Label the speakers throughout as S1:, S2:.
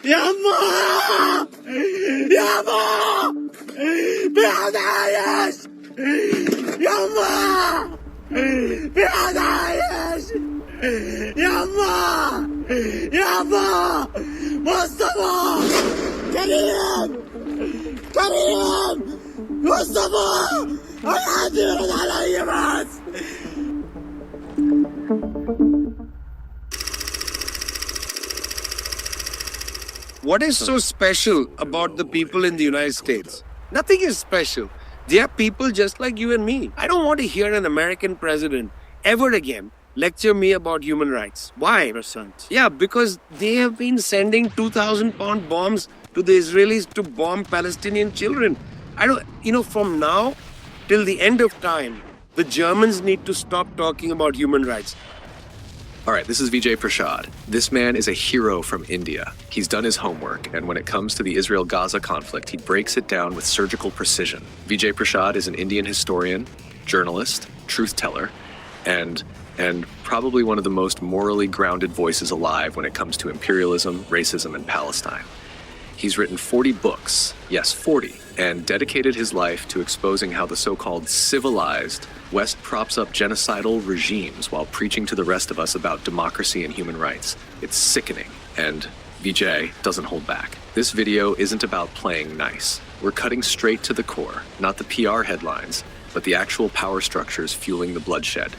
S1: يما يما بيعيش يما بيعيش يما يما مصطفى كريم مصطفى أنا يرد علي بس. What is so special about the people in the United States? Nothing is special. They are people just like you and me. I don't want to hear an American president ever again lecture me about human rights. Why? Yeah, because they have been sending 2,000-pound bombs to the Israelis to bomb Palestinian children. From now till the end of time, the Germans need to stop talking about human rights.
S2: All right, this is Vijay Prashad. This man is a hero from India. He's done his homework, and when it comes to the Israel-Gaza conflict, he breaks it down with surgical precision. Vijay Prashad is an Indian historian, journalist, truth-teller, and probably one of the most morally grounded voices alive when it comes to imperialism, racism, and Palestine. He's written 40 books, yes, 40, and dedicated his life to exposing how the so-called civilized West props up genocidal regimes while preaching to the rest of us about democracy and human rights. It's sickening, and Vijay doesn't hold back. This video isn't about playing nice. We're cutting straight to the core, not the PR headlines, but the actual power structures fueling the bloodshed.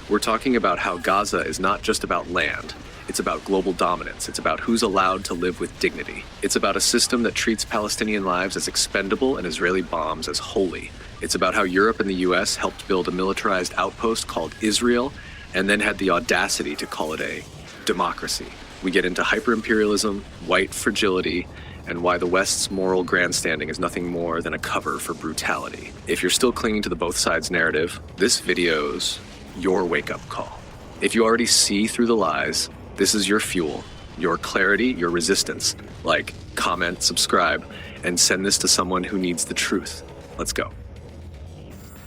S2: We're talking about how Gaza is not just about land. It's about global dominance. It's about who's allowed to live with dignity. It's about a system that treats Palestinian lives as expendable and Israeli bombs as holy. It's about how Europe and the US helped build a militarized outpost called Israel and then had the audacity to call it a democracy. We get into hyper-imperialism, white fragility, and why the West's moral grandstanding is nothing more than a cover for brutality. If you're still clinging to the both sides narrative, this video's your wake-up call. If you already see through the lies, this is your fuel, your clarity, your resistance. Like, comment, subscribe, and send this to someone who needs the truth. Let's go.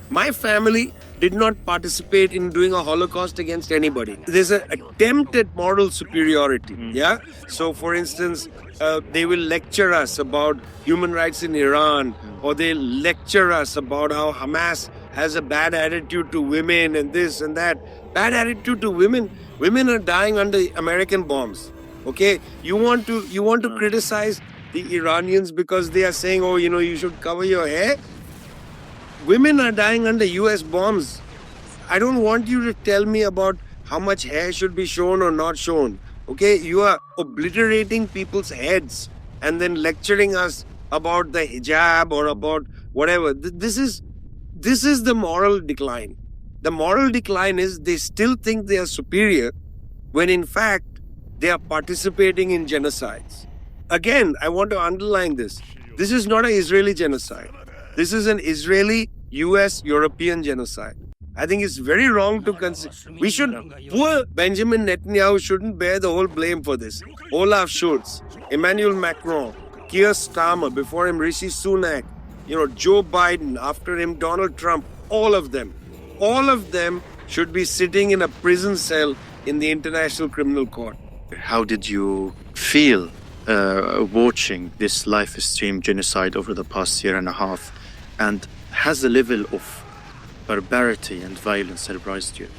S1: My family did not participate in doing a Holocaust against anybody. There's an attempt at moral superiority, yeah? So, for instance, they will lecture us about human rights in Iran, or they lecture us about how Hamas has a bad attitude to women and this and that. Bad attitude to women. Women are dying under American bombs. Okay? You want to criticize the Iranians because they are saying, oh, you should cover your hair? Women are dying under US bombs. I don't want you to tell me about how much hair should be shown or not shown. Okay? You are obliterating people's heads and then lecturing us about the hijab or about whatever. This is the moral decline. The moral decline is they still think they are superior when in fact they are participating in genocides. Again, I want to underline this. This is not an Israeli genocide. This is an Israeli, US, European genocide. I think it's very wrong to consider. Poor Benjamin Netanyahu shouldn't bear the whole blame for this. Olaf Scholz, Emmanuel Macron, Keir Starmer, before him Rishi Sunak, Joe Biden, after him Donald Trump, all of them should be sitting in a prison cell in the International Criminal Court.
S3: How did you feel watching this live stream genocide over the past year and a half? And has the level of barbarity and violence surprised you?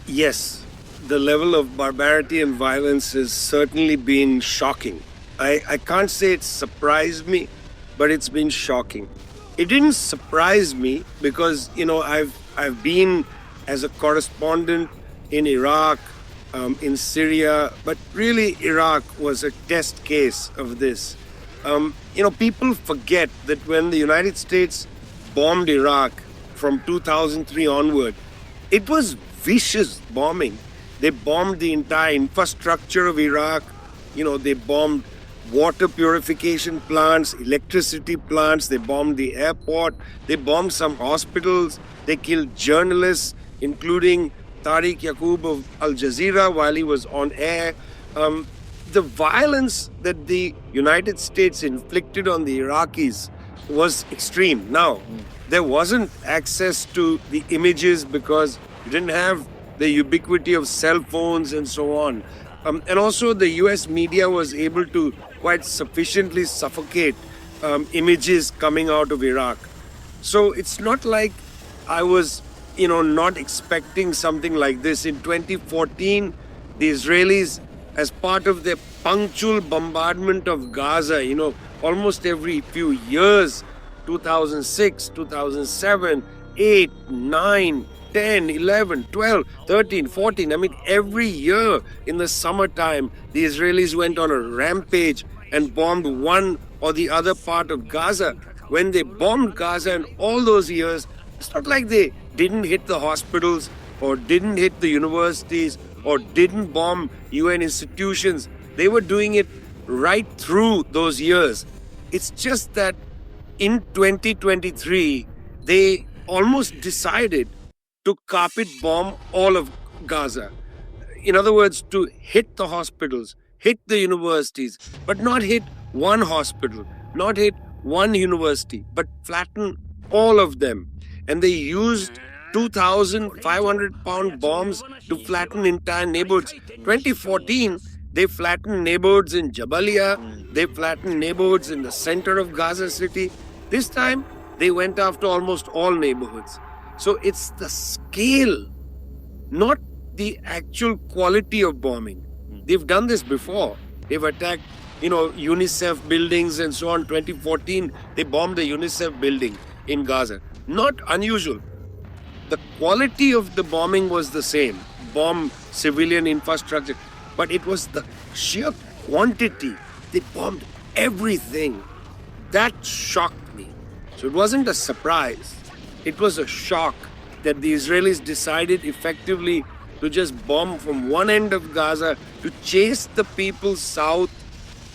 S1: Yes, the level of barbarity and violence has certainly been shocking. I can't say it surprised me, but it's been shocking. It didn't surprise me because, I've been as a correspondent in Iraq, in Syria, but really Iraq was a test case of this. People forget that when the United States bombed Iraq from 2003 onward, it was vicious bombing. They bombed the entire infrastructure of Iraq. They bombed water purification plants, electricity plants. They bombed the airport. They bombed some hospitals. They killed journalists, including Tariq Yaqub of Al Jazeera while he was on air. The violence that the United States inflicted on the Iraqis was extreme. Now, there wasn't access to the images because you didn't have the ubiquity of cell phones and so on. And also the US media was able to quite sufficiently suffocate images coming out of Iraq. So it's not like I was, not expecting something like this. In 2014, the Israelis, as part of their punctual bombardment of Gaza, almost every few years, 2006, 2007, 8, 9, 10, 11, 12, 13, 14. I mean, every year in the summertime, the Israelis went on a rampage and bombed one or the other part of Gaza. When they bombed Gaza in all those years, it's not like they didn't hit the hospitals or didn't hit the universities or didn't bomb UN institutions. They were doing it right through those years. It's just that in 2023, they almost decided to carpet bomb all of Gaza. In other words, to hit the hospitals, hit the universities, but not hit one hospital, not hit one university, but flatten all of them. And they used 2,500-pound bombs to flatten entire neighborhoods. 2014, they flattened neighborhoods in Jabalia, they flattened neighborhoods in the center of Gaza City. This time, they went after almost all neighborhoods. So it's the scale, not the actual quality of bombing. They've done this before. They've attacked, UNICEF buildings and so on. 2014, they bombed the UNICEF building in Gaza. Not unusual. The quality of the bombing was the same. Bomb civilian infrastructure. But it was the sheer quantity. They bombed everything. That shocked me. So it wasn't a surprise. It was a shock that the Israelis decided effectively to just bomb from one end of Gaza, to chase the people south,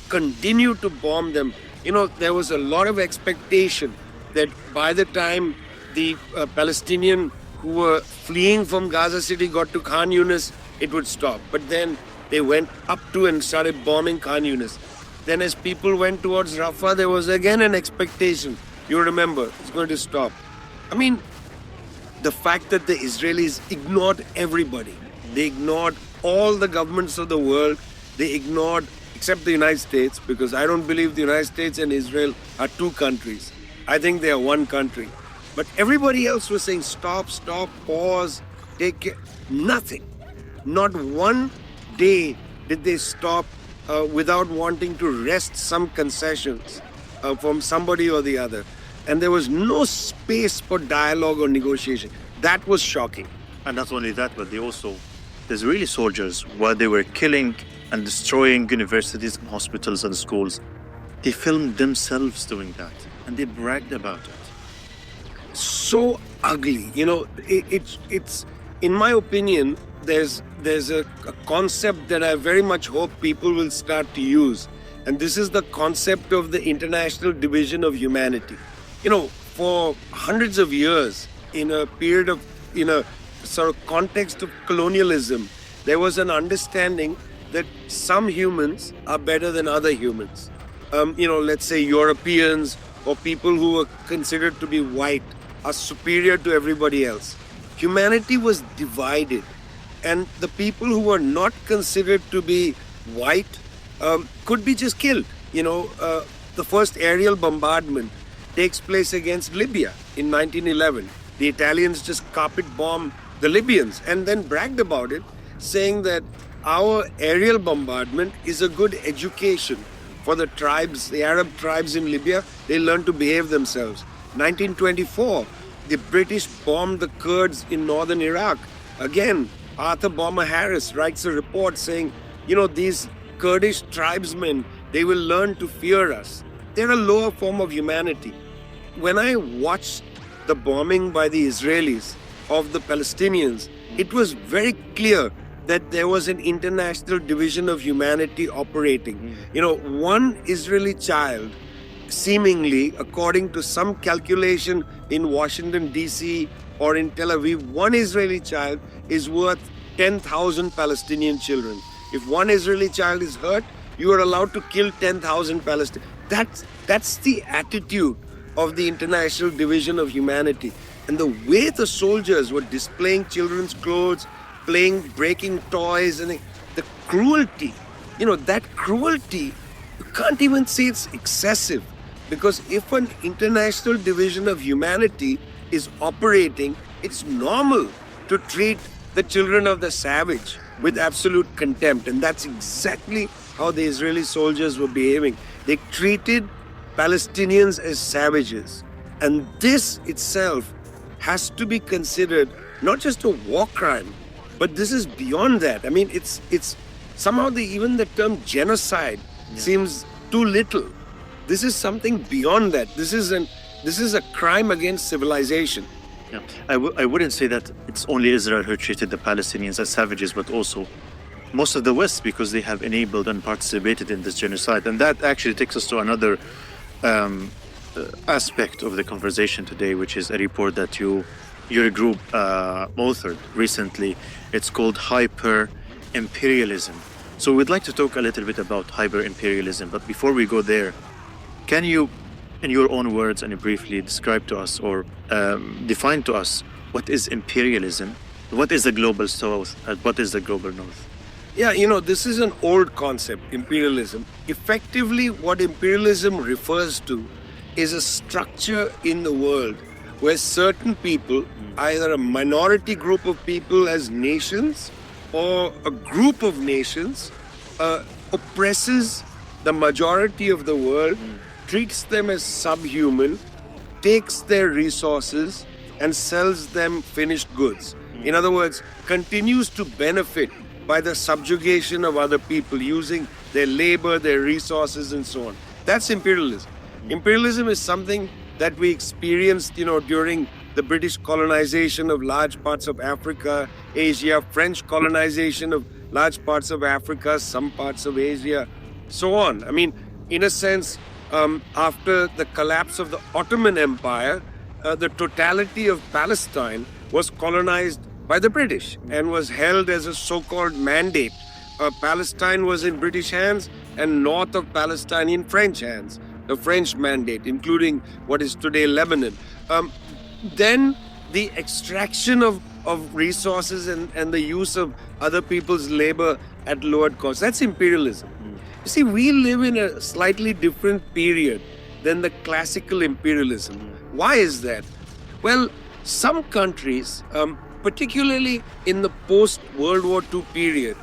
S1: continue to bomb them. There was a lot of expectation that by the time the Palestinian who were fleeing from Gaza City got to Khan Yunis, it would stop. But then they went up to and started bombing Khan Yunis. Then as people went towards Rafah, there was again an expectation. You remember, it's going to stop. I mean, the fact that the Israelis ignored everybody. They ignored all the governments of the world. They ignored, except the United States, because I don't believe the United States and Israel are two countries. I think they are one country. But everybody else was saying, stop, pause, take care. Nothing. Not one day did they stop without wanting to wrest some concessions from somebody or the other. And there was no space for dialogue or negotiation. That was shocking.
S3: And not only that, but there's really soldiers, while they were killing and destroying universities and hospitals and schools, they filmed themselves doing that and they bragged about it.
S1: So ugly. It's in my opinion, there's a concept that I very much hope people will start to use. And this is the concept of the International Division of Humanity. For hundreds of years, in a period of, sort of context of colonialism, there was an understanding that some humans are better than other humans. Let's say Europeans or people who were considered to be white are superior to everybody else. Humanity was divided, and the people who were not considered to be white could be just killed. The first aerial bombardment takes place against Libya in 1911. The Italians just carpet bombed the Libyans and then bragged about it, saying that our aerial bombardment is a good education for the tribes, the Arab tribes in Libya. They learn to behave themselves. 1924, the British bombed the Kurds in northern Iraq. Again, Arthur Bomber Harris writes a report saying, these Kurdish tribesmen, they will learn to fear us. They're a lower form of humanity. When I watched the bombing by the Israelis of the Palestinians, it was very clear that there was an international division of humanity operating. One Israeli child, seemingly, according to some calculation in Washington, D.C. or in Tel Aviv, one Israeli child is worth 10,000 Palestinian children. If one Israeli child is hurt, you are allowed to kill 10,000 Palestinians. That's the attitude of the International Division of Humanity. And the way the soldiers were displaying children's clothes, breaking toys, and the cruelty, that cruelty, you can't even say it's excessive. Because if an international division of humanity is operating, it's normal to treat the children of the savage with absolute contempt. And that's exactly how the Israeli soldiers were behaving. They treated Palestinians as savages. And this itself has to be considered not just a war crime, but this is beyond that. I mean, it's somehow even the term genocide seems too little. This is something beyond that. This is a crime against civilization.
S3: Yeah. I wouldn't say that it's only Israel who treated the Palestinians as savages, but also most of the West, because they have enabled and participated in this genocide. And that actually takes us to another aspect of the conversation today, which is a report that your group authored recently. It's called Hyper-Imperialism. So we'd like to talk a little bit about hyper-imperialism, but before we go there, can you, in your own words, and briefly describe to us or define to us what is imperialism, what is the global south, and what is the global north?
S1: Yeah, this is an old concept, imperialism. Effectively, what imperialism refers to is a structure in the world where certain people, either a minority group of people as nations or a group of nations, oppresses the majority of the world, treats them as subhuman, takes their resources and sells them finished goods. In other words, continues to benefit by the subjugation of other people using their labor, their resources and so on. That's imperialism. Imperialism is something that we experienced, during the British colonization of large parts of Africa, Asia, French colonization of large parts of Africa, some parts of Asia, so on. I mean, in a sense, after the collapse of the Ottoman Empire, the totality of Palestine was colonized by the British and was held as a so-called mandate. Palestine was in British hands and north of Palestine in French hands, the French mandate, including what is today Lebanon. Then the extraction of resources and the use of other people's labor at lowered cost. That's imperialism. You see, we live in a slightly different period than the classical imperialism. Why is that? Well, some countries, particularly in the post-World War II period,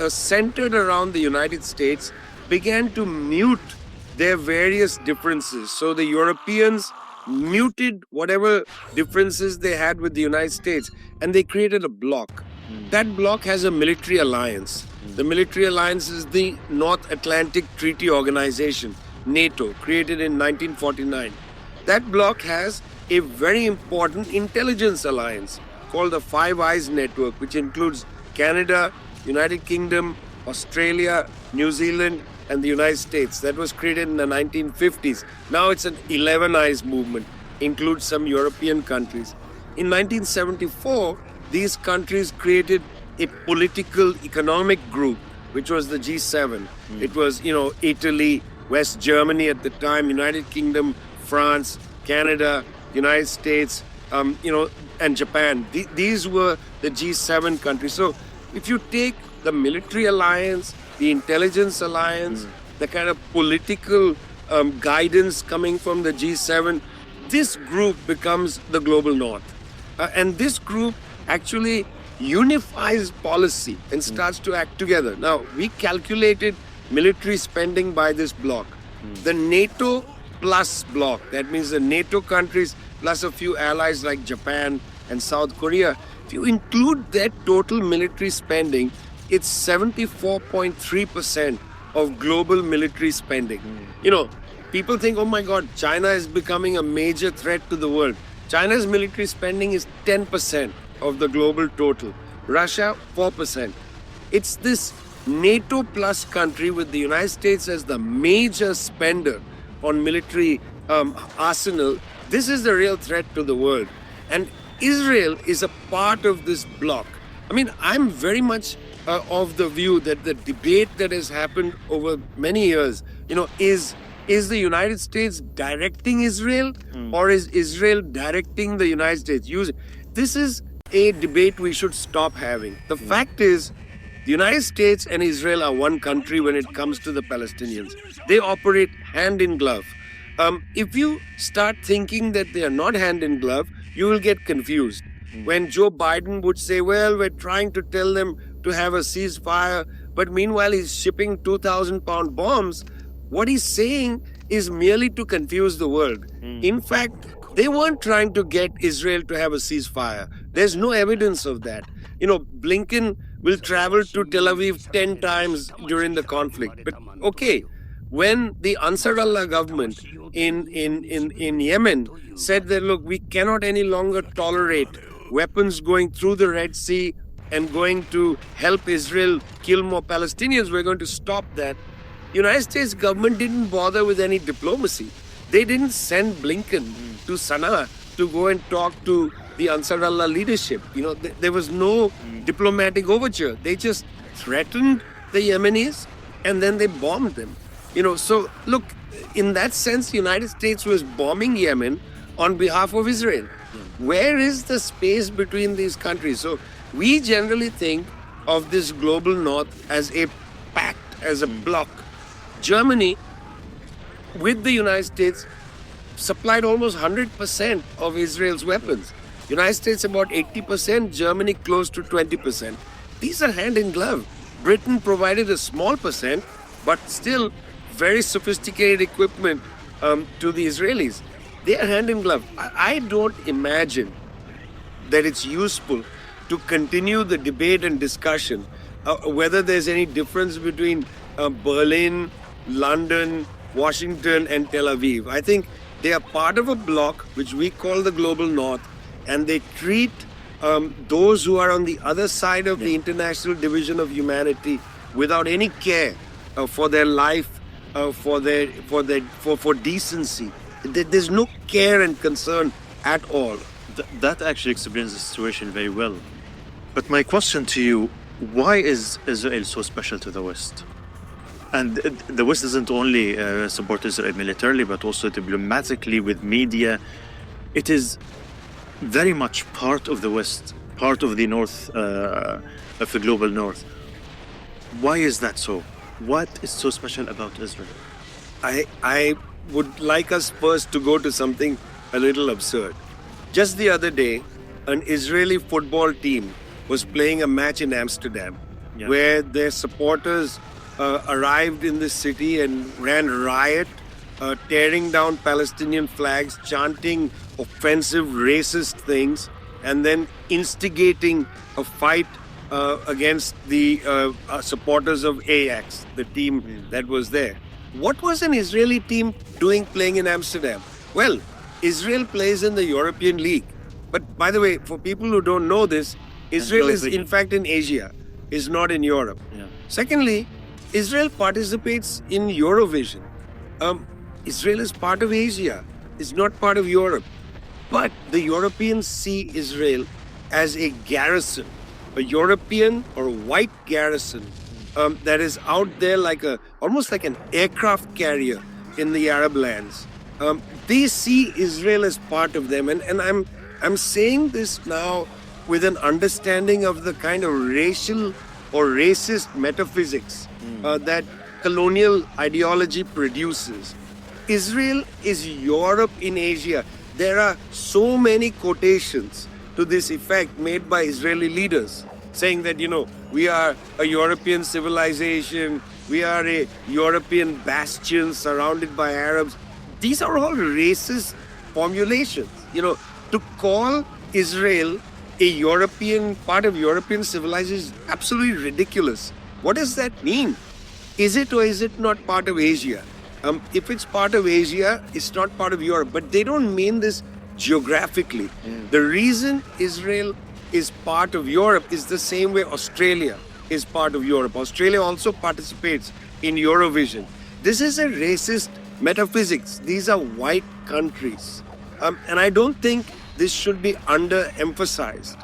S1: centered around the United States, began to mute their various differences. So the Europeans muted whatever differences they had with the United States, and they created a bloc. That bloc has a military alliance. The military alliance is the North Atlantic Treaty Organization, NATO, created in 1949. That bloc has a very important intelligence alliance called the Five Eyes Network, which includes Canada, United Kingdom, Australia, New Zealand, and the United States. That was created in the 1950s. Now it's an 11 Eyes movement, includes some European countries. In 1974, these countries created a political economic group, which was the G7. It was, Italy, West Germany at the time, United Kingdom, France, Canada, United States, and Japan. These were the G7 countries. So if you take the military alliance, the intelligence alliance, the kind of political guidance coming from the G7, this group becomes the global north. And this group actually unifies policy and starts to act together. Now, we calculated military spending by this bloc. The NATO plus bloc, that means the NATO countries plus a few allies like Japan and South Korea, if you include their total military spending, it's 74.3% of global military spending. People think, oh my God, China is becoming a major threat to the world. China's military spending is 10% of the global total. Russia, 4%. It's this NATO plus country with the United States as the major spender on military arsenal. This is the real threat to the world. And Israel is a part of this bloc. I mean, I'm very much of the view that the debate that has happened over many years, is the United States directing Israel or is Israel directing the United States? This is a debate we should stop having. The fact is, the The United States and Israel are one country when it comes to the Palestinians. They operate hand in glove. If you start thinking that they are not hand in glove, you will get confused. When Joe Biden would say, well, we're trying to tell them to have a ceasefire, but meanwhile he's shipping 2,000-pound bombs, what he's saying is merely to confuse the world. In fact, they weren't trying to get Israel to have a ceasefire. There's no evidence of that. Blinken will travel to Tel Aviv 10 times during the conflict. But okay, when the Ansar Allah government in Yemen said that, look, we cannot any longer tolerate weapons going through the Red Sea and going to help Israel kill more Palestinians, we're going to stop that. United States government didn't bother with any diplomacy. They didn't send Blinken to Sana'a to go and talk to the Ansar Allah leadership. There was no diplomatic overture. They just threatened the Yemenis and then they bombed them. So look, in that sense, the United States was bombing Yemen on behalf of Israel. Where is the space between these countries? So we generally think of this global north as a pact, as a bloc. Germany, with the United States, supplied almost 100% of Israel's weapons. United States about 80%, Germany close to 20%. These are hand in glove. Britain provided a small percent, but still very sophisticated equipment to the Israelis. They are hand in glove. I don't imagine that it's useful to continue the debate and discussion whether there's any difference between Berlin, London, Washington, and Tel Aviv. I think they are part of a bloc which we call the global north, and they treat those who are on the other side of the international division of humanity without any care for their life, for decency. There's no care and concern at all.
S3: That actually explains the situation very well. But my question to you, why is Israel so special to the West? And the West doesn't only support Israel militarily, but also diplomatically with media. It is very much part of the West, part of the North, of the global North. Why is that so? What is so special about Israel?
S1: I would like us first to go to something a little absurd. Just the other day, an Israeli football team was playing a match in Amsterdam where their supporters arrived in the city and ran riot, tearing down Palestinian flags, chanting offensive racist things, and then instigating a fight against the supporters of Ajax, the team that was there. What was an Israeli team doing playing in Amsterdam? Well, Israel plays in the European League. But by the way, for people who don't know this, Israel is in fact in Asia, is not in Europe. Secondly, Israel participates in Eurovision. Israel is part of Asia, it's not part of Europe. But the Europeans see Israel as a garrison, a European or white garrison that is out there almost like an aircraft carrier in the Arab lands. They see Israel as part of them, and I'm saying this now with an understanding of the kind of racial or racist metaphysics that colonial ideology produces. Israel is Europe in Asia. There are so many quotations to this effect made by Israeli leaders saying that, we are a European civilization, we are a European bastion surrounded by Arabs. These are all racist formulations. To call Israel a European, part of European civilization is absolutely ridiculous. What does that mean? Is it or is it not part of Asia? If it's part of Asia, it's not part of Europe. But they don't mean this geographically. The reason Israel is part of Europe is the same way Australia is part of Europe. Australia also participates in Eurovision. This is a racist metaphysics. These are white countries. And I don't think this should be underemphasized.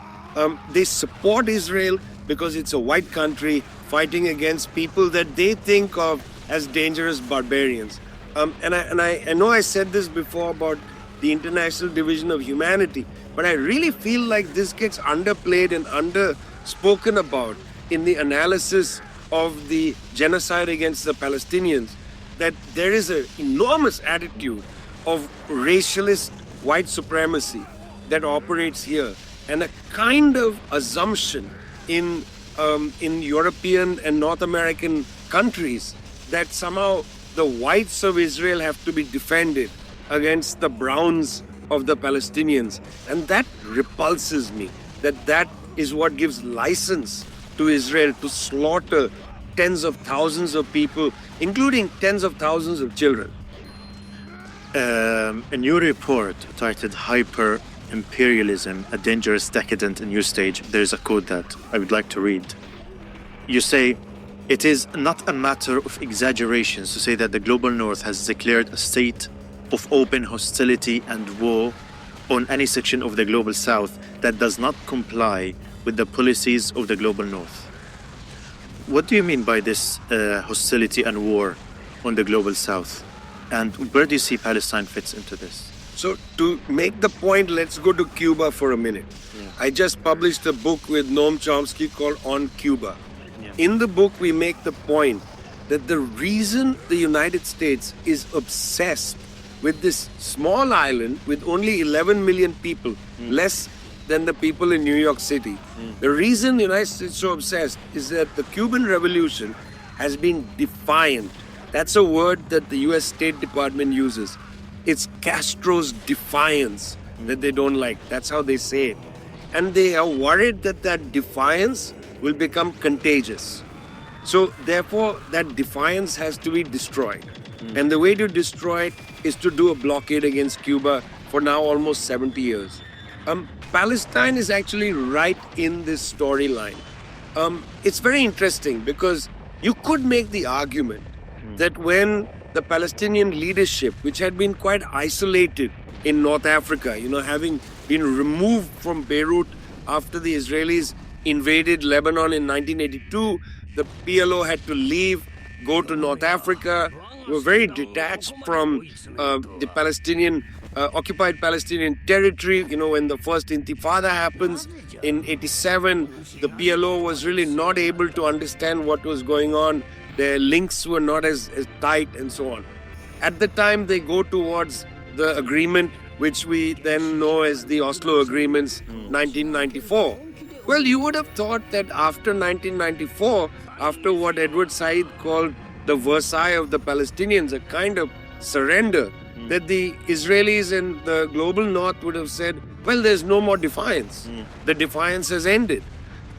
S1: They support Israel because it's a white country fighting against people that they think of as dangerous barbarians. And I know I said this before about the international division of humanity, but I really feel like this gets underplayed and underspoken about. in the analysis of the genocide against the Palestinians that there is an enormous attitude of racialist white supremacy that operates here, and a kind of assumption in European and North American countries that somehow the whites of Israel have to be defended against the browns of the Palestinians. And that repulses me, that is what gives license to Israel to slaughter tens of thousands of people, including tens of thousands of children.
S3: In your report titled Hyper Imperialism, a Dangerous Decadent New Stage, there's a quote that I would like to read. You say, "It is not a matter of exaggerations to say that the global north has declared a state of open hostility and war on any section of the global south that does not comply with the policies of the global north." What do you mean by this hostility and war on the global south? And where do you see Palestine fits into this?
S1: So to make the point, let's go to Cuba for a minute.
S3: Yeah.
S1: I just published a book with Noam Chomsky called On Cuba.
S3: Yeah.
S1: In the book, we make the point that the reason the United States is obsessed with this small island with only 11 million people, less than the people in New York City. The reason the United States is so obsessed is that the Cuban Revolution has been defiant. That's a word that the US State Department uses. It's Castro's defiance that they don't like. That's how they say it. And they are worried that that defiance will become contagious. So therefore, that defiance has to be destroyed. And the way to destroy it is to do a blockade against Cuba for now almost 70 years. Palestine is actually right in this storyline. It's very interesting because you could make the argument that when the Palestinian leadership, which had been quite isolated in North Africa, having been removed from Beirut after the Israelis invaded Lebanon in 1982, the PLO had to leave, go to North Africa, were very detached from the Palestinian occupied Palestinian territory. When the first Intifada happens in 87, the PLO was really not able to understand what was going on. Their links were not as tight and so on. At the time, they go towards the agreement, which we then know as the Oslo Agreements, 1994. Well, you would have thought that after 1994, after what Edward Said called the Versailles of the Palestinians, a kind of surrender, that the Israelis and the global north would have said, well, there's no more defiance. The defiance has ended.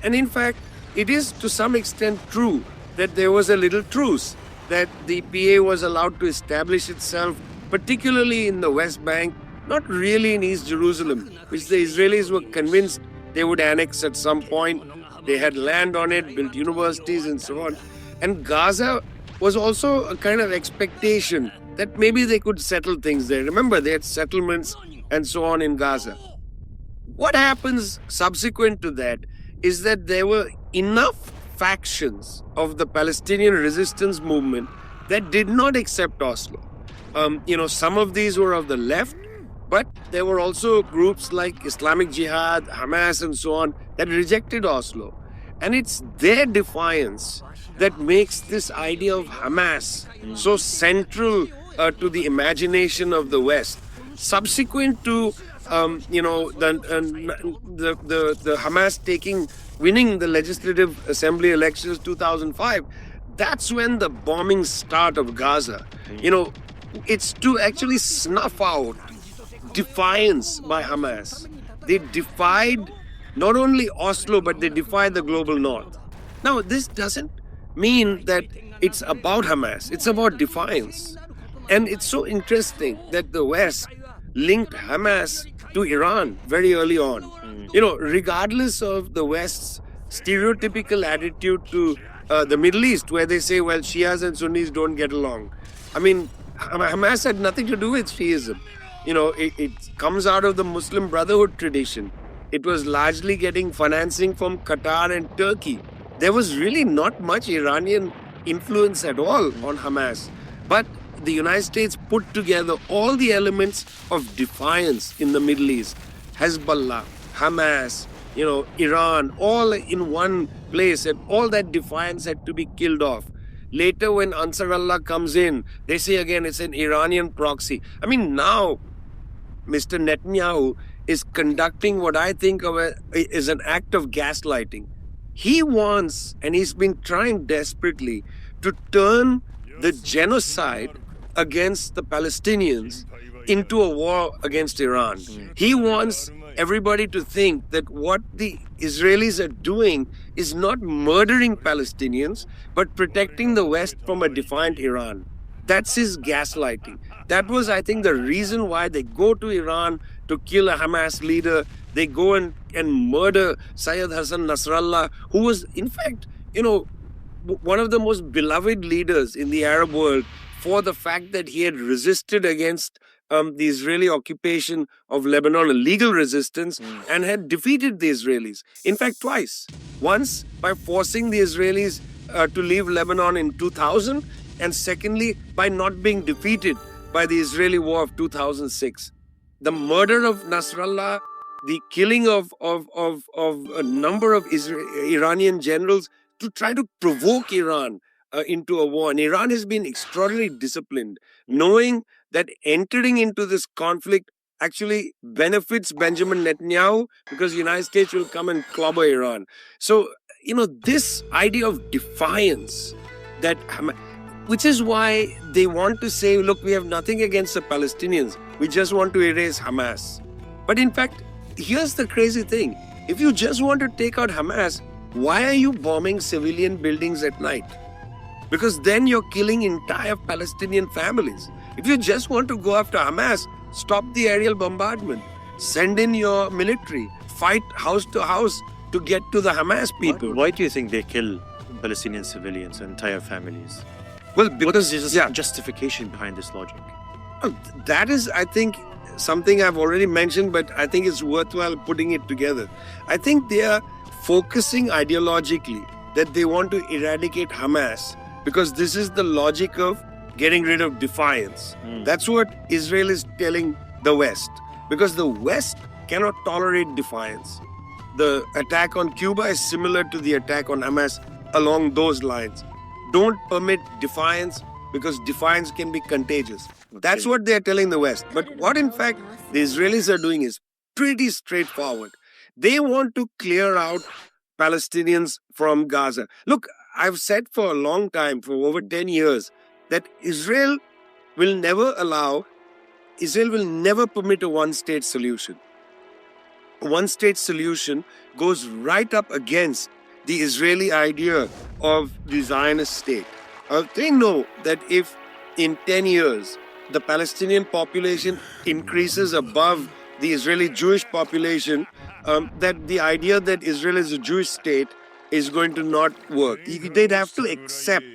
S1: And in fact, it is to some extent true that there was a little truce, that the PA was allowed to establish itself, particularly in the West Bank, not really in East Jerusalem, which the Israelis were convinced they would annex at some point. They had land on it, built universities and so on. And Gaza was also a kind of expectation that maybe they could settle things there. Remember, they had settlements and so on in Gaza. What happens subsequent to that is that there were enough factions of the Palestinian resistance movement that did not accept Oslo. Some of these were of the left, but there were also groups like Islamic Jihad, Hamas and so on that rejected Oslo. And it's their defiance that makes this idea of Hamas so central to the imagination of the West. Subsequent to the Hamas winning the Legislative Assembly elections 2005, that's when the bombings start of Gaza. It's to actually snuff out defiance by Hamas. They defied not only Oslo, but they defied the global north. Now, this doesn't mean that it's about Hamas. It's about defiance. And it's so interesting that the West linked Hamas to Iran very early on. Regardless of the West's stereotypical attitude to the Middle East, where they say, well, Shias and Sunnis don't get along. I mean, Hamas had nothing to do with Shiism. It comes out of the Muslim Brotherhood tradition. It was largely getting financing from Qatar and Turkey. There was really not much Iranian influence at all on Hamas. But the United States put together all the elements of defiance in the Middle East. Hezbollah, Hamas, Iran, all in one place and all that defiance had to be killed off. Later, when Ansarullah comes in, they say again it's an Iranian proxy. I mean, now Mr. Netanyahu is conducting what I think of is an act of gaslighting. He wants, and he's been trying desperately, to turn the genocide against the Palestinians into a war against Iran. He wants everybody to think that what the Israelis are doing is not murdering Palestinians, but protecting the West from a defiant Iran. That's his gaslighting. That was, I think, the reason why they go to Iran to kill a Hamas leader. They go and murder Syed Hassan Nasrallah, who was, in fact, one of the most beloved leaders in the Arab world for the fact that he had resisted against the Israeli occupation of Lebanon, a legal resistance, and had defeated the Israelis. In fact, twice. Once by forcing the Israelis to leave Lebanon in 2000, and secondly, by not being defeated by the Israeli war of 2006. The murder of Nasrallah, the killing of a number of Iranian generals to try to provoke Iran into a war. And Iran has been extraordinarily disciplined, knowing that entering into this conflict actually benefits Benjamin Netanyahu because the United States will come and clobber Iran. So, this idea of defiance which is why they want to say, look, we have nothing against the Palestinians. We just want to erase Hamas. But in fact, here's the crazy thing. If you just want to take out Hamas, why are you bombing civilian buildings at night? Because then you're killing entire Palestinian families. If you just want to go after Hamas, stop the aerial bombardment. Send in your military. Fight house to house to get to the Hamas people.
S3: Why do you think they kill Palestinian civilians, entire families?
S1: Well,
S3: because there's a justification behind this logic.
S1: That is, I think, something I've already mentioned, but I think it's worthwhile putting it together. I think they are focusing ideologically that they want to eradicate Hamas because this is the logic of getting rid of defiance. That's what Israel is telling the West, because the West cannot tolerate defiance. The attack on Cuba is similar to the attack on Hamas along those lines. Don't permit defiance because defiance can be contagious. That's what they're telling the West. But what in fact the Israelis are doing is pretty straightforward. They want to clear out Palestinians from Gaza. Look, I've said for a long time, for over 10 years, that Israel will never permit a one-state solution. A one-state solution goes right up against the Israeli idea of the Zionist state. They know that if in 10 years the Palestinian population increases above the Israeli Jewish population, that the idea that Israel is a Jewish state is going to not work. They'd have to accept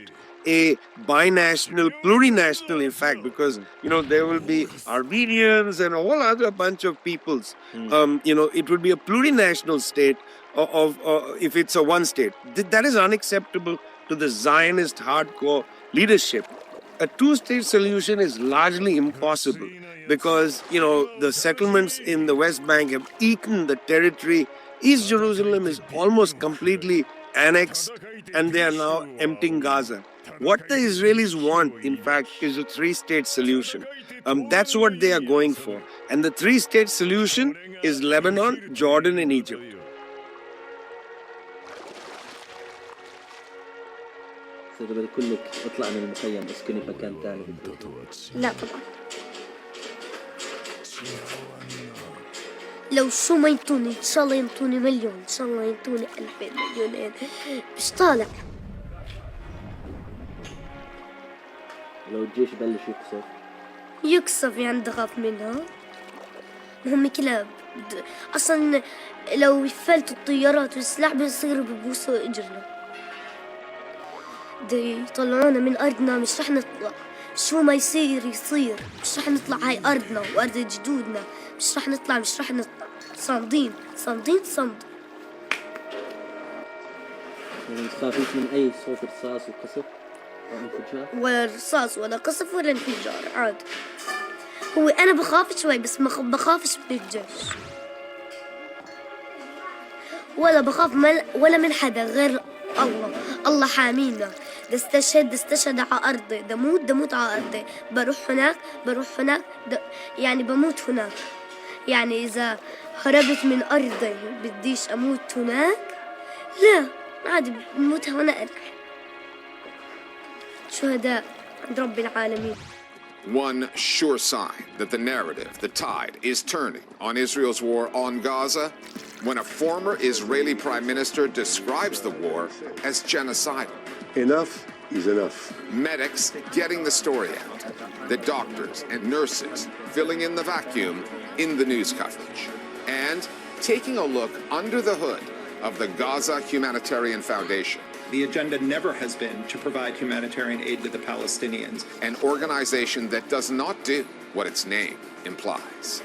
S1: a binational, plurinational, in fact, because, there will be Armenians and a whole other bunch of peoples. It would be a plurinational state if it's a one state. That is unacceptable to the Zionist hardcore leadership. A two-state solution is largely impossible because, the settlements in the West Bank have eaten the territory. East Jerusalem is almost completely annexed and they are now emptying Gaza. What the Israelis want, in fact, is a three-state solution. That's what they are going for. And the three-state solution is Lebanon, Jordan, and Egypt.
S4: كلك اطلع من المخيم اسكني مكان ثاني.
S5: لا طبعا. لو شو ما ينطوني ان شاء الله ينطوني مليون، ان شاء الله ينطوني 2000 مليونين، مش طالع.
S4: لو الجيش بلش
S5: يقصف يعني بدي اخاف منها. هم كلها اصلا لو يفلتوا الطيارات والسلاح بيصيروا ببوسوا اجرنا. بدي يطلعونا من ارضنا، مش رح نطلع. شو ما يصير يصير، مش رح نطلع. هاي ارضنا وارض جدودنا، مش رح نطلع. صامدين صامدين صمد.
S4: ما تخافيش من اي صوت رصاص وقصف او انفجار؟
S5: ولا رصاص ولا قصف ولا انفجار، عادي. هو انا بخاف شوي بس ما بخافش من الجيش. ولا بخاف ولا من حدا غير الله. الله حامينا. دا استشهد على أرضي، دا موت على أرضي. بروح هناك يعني بموت هناك. يعني إذا هربت من أرضي بديش أموت هناك، لا عادي بموت هنا. شهداء عند رب العالمين.
S6: One sure sign that the narrative, the tide, is turning on Israel's war on Gaza when a former Israeli prime minister describes the war as genocidal.
S7: Enough is enough.
S6: Medics getting the story out. The doctors and nurses filling in the vacuum in the news coverage. And taking a look under the hood of the Gaza Humanitarian Foundation.
S8: The agenda never has been to provide humanitarian aid to the Palestinians.
S6: An organization that does not do what its name implies.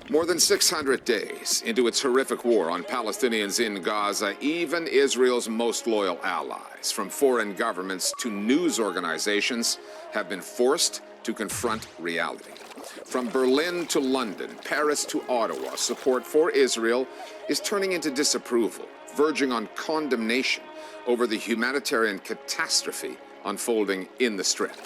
S6: More than 600 days into its horrific war on Palestinians in Gaza, even Israel's most loyal allies, from foreign governments to news organizations, have been forced to confront reality. From Berlin to London, Paris to Ottawa, support for Israel is turning into disapproval, verging on condemnation over the humanitarian catastrophe unfolding in the Strip.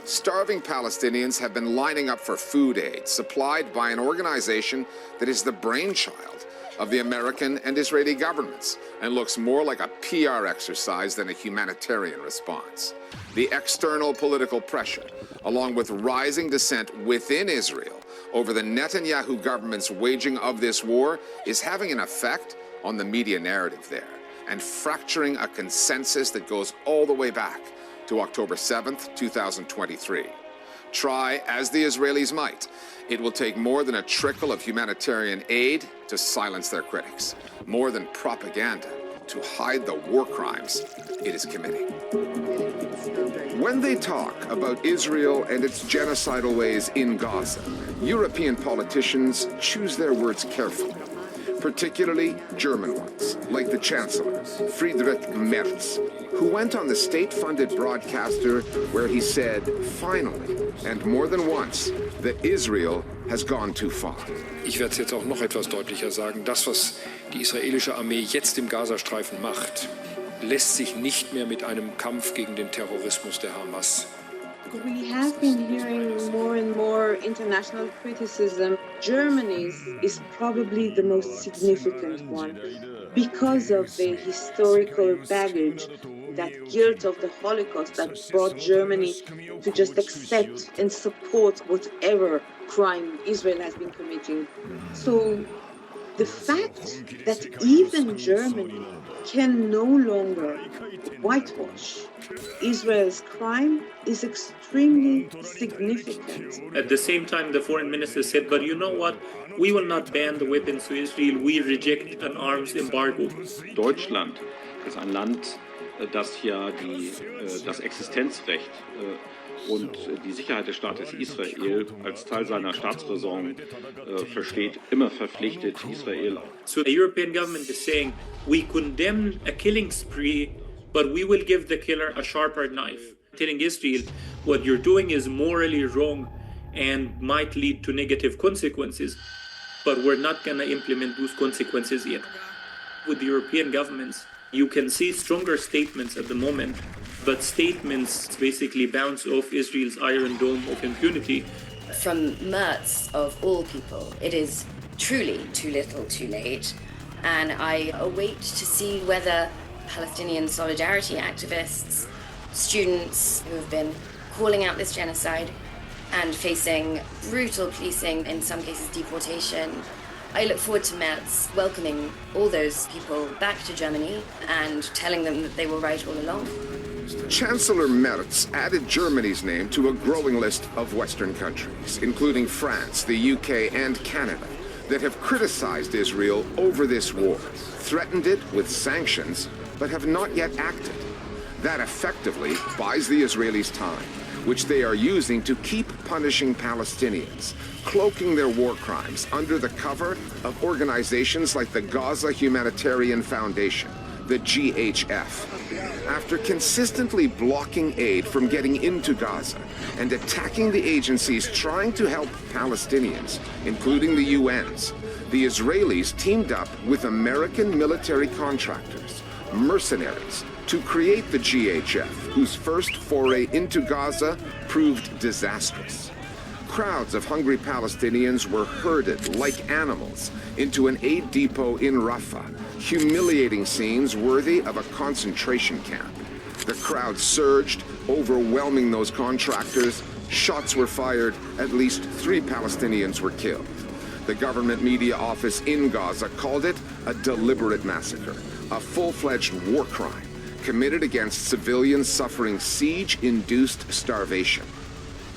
S6: Starving Palestinians have been lining up for food aid supplied by an organization that is the brainchild of the American and Israeli governments and looks more like a PR exercise than a humanitarian response. The external political pressure, along with rising dissent within Israel over the Netanyahu government's waging of this war, is having an effect on the media narrative there and fracturing a consensus that goes all the way back to October 7th, 2023. Try as the Israelis might, it will take more than a trickle of humanitarian aid to silence their critics, more than propaganda to hide the war crimes it is committing. When they talk about Israel and its genocidal ways in Gaza, European politicians choose their words carefully, particularly German ones, like the Chancellor, Friedrich Merz, who went on the state-funded broadcaster where he said, finally, and more than once, that Israel has gone too far.
S9: Ich werde es jetzt auch noch etwas deutlicher sagen. Das, was die israelische Armee jetzt im Gazastreifen macht, lässt sich nicht mehr mit einem Kampf gegen den Terrorismus der Hamas.
S10: We have been hearing more and more international criticism. Germany's is probably the most significant one because of the historical baggage, that guilt of the Holocaust that brought Germany to just accept and support whatever crime Israel has been committing. So the fact that even Germany can no longer whitewash Israel's crime is extremely significant.
S11: At the same time, the foreign minister said, but you know what? We will not ban the weapons to Israel. We reject an arms embargo.
S12: Deutschland ist ein Land, das ja das Existenzrecht und die Sicherheit des Staates Israel als Teil seiner Staatsräson versteht, immer verpflichtet, Israel.
S11: So the European government is saying, we condemn a killing spree, but we will give the killer a sharper knife. Telling Israel, what you're doing is morally wrong and might lead to negative consequences, but we're not going to implement those consequences yet. With the European governments, you can see stronger statements at the moment, but statements basically bounce off Israel's iron dome of impunity.
S13: From Merz, of all people, it is truly too little too late, and I await to see whether Palestinian solidarity activists, students who have been calling out this genocide and facing brutal policing, in some cases deportation, I look forward to Merz welcoming all those people back to Germany and telling them that they were right all along.
S6: Chancellor Merz added Germany's name to a growing list of Western countries, including France, the UK, and Canada, that have criticized Israel over this war, threatened it with sanctions, but have not yet acted. That effectively buys the Israelis time, which they are using to keep punishing Palestinians, cloaking their war crimes under the cover of organizations like the Gaza Humanitarian Foundation, the GHF. After consistently blocking aid from getting into Gaza and attacking the agencies trying to help Palestinians, including the UN's, the Israelis teamed up with American military contractors, mercenaries, to create the GHF, whose first foray into Gaza proved disastrous. Crowds of hungry Palestinians were herded like animals into an aid depot in Rafah, humiliating scenes worthy of a concentration camp. The crowd surged, overwhelming those contractors. Shots were fired. At least 3 Palestinians were killed. The government media office in Gaza called it a deliberate massacre, a full-fledged war crime committed against civilians suffering siege-induced starvation.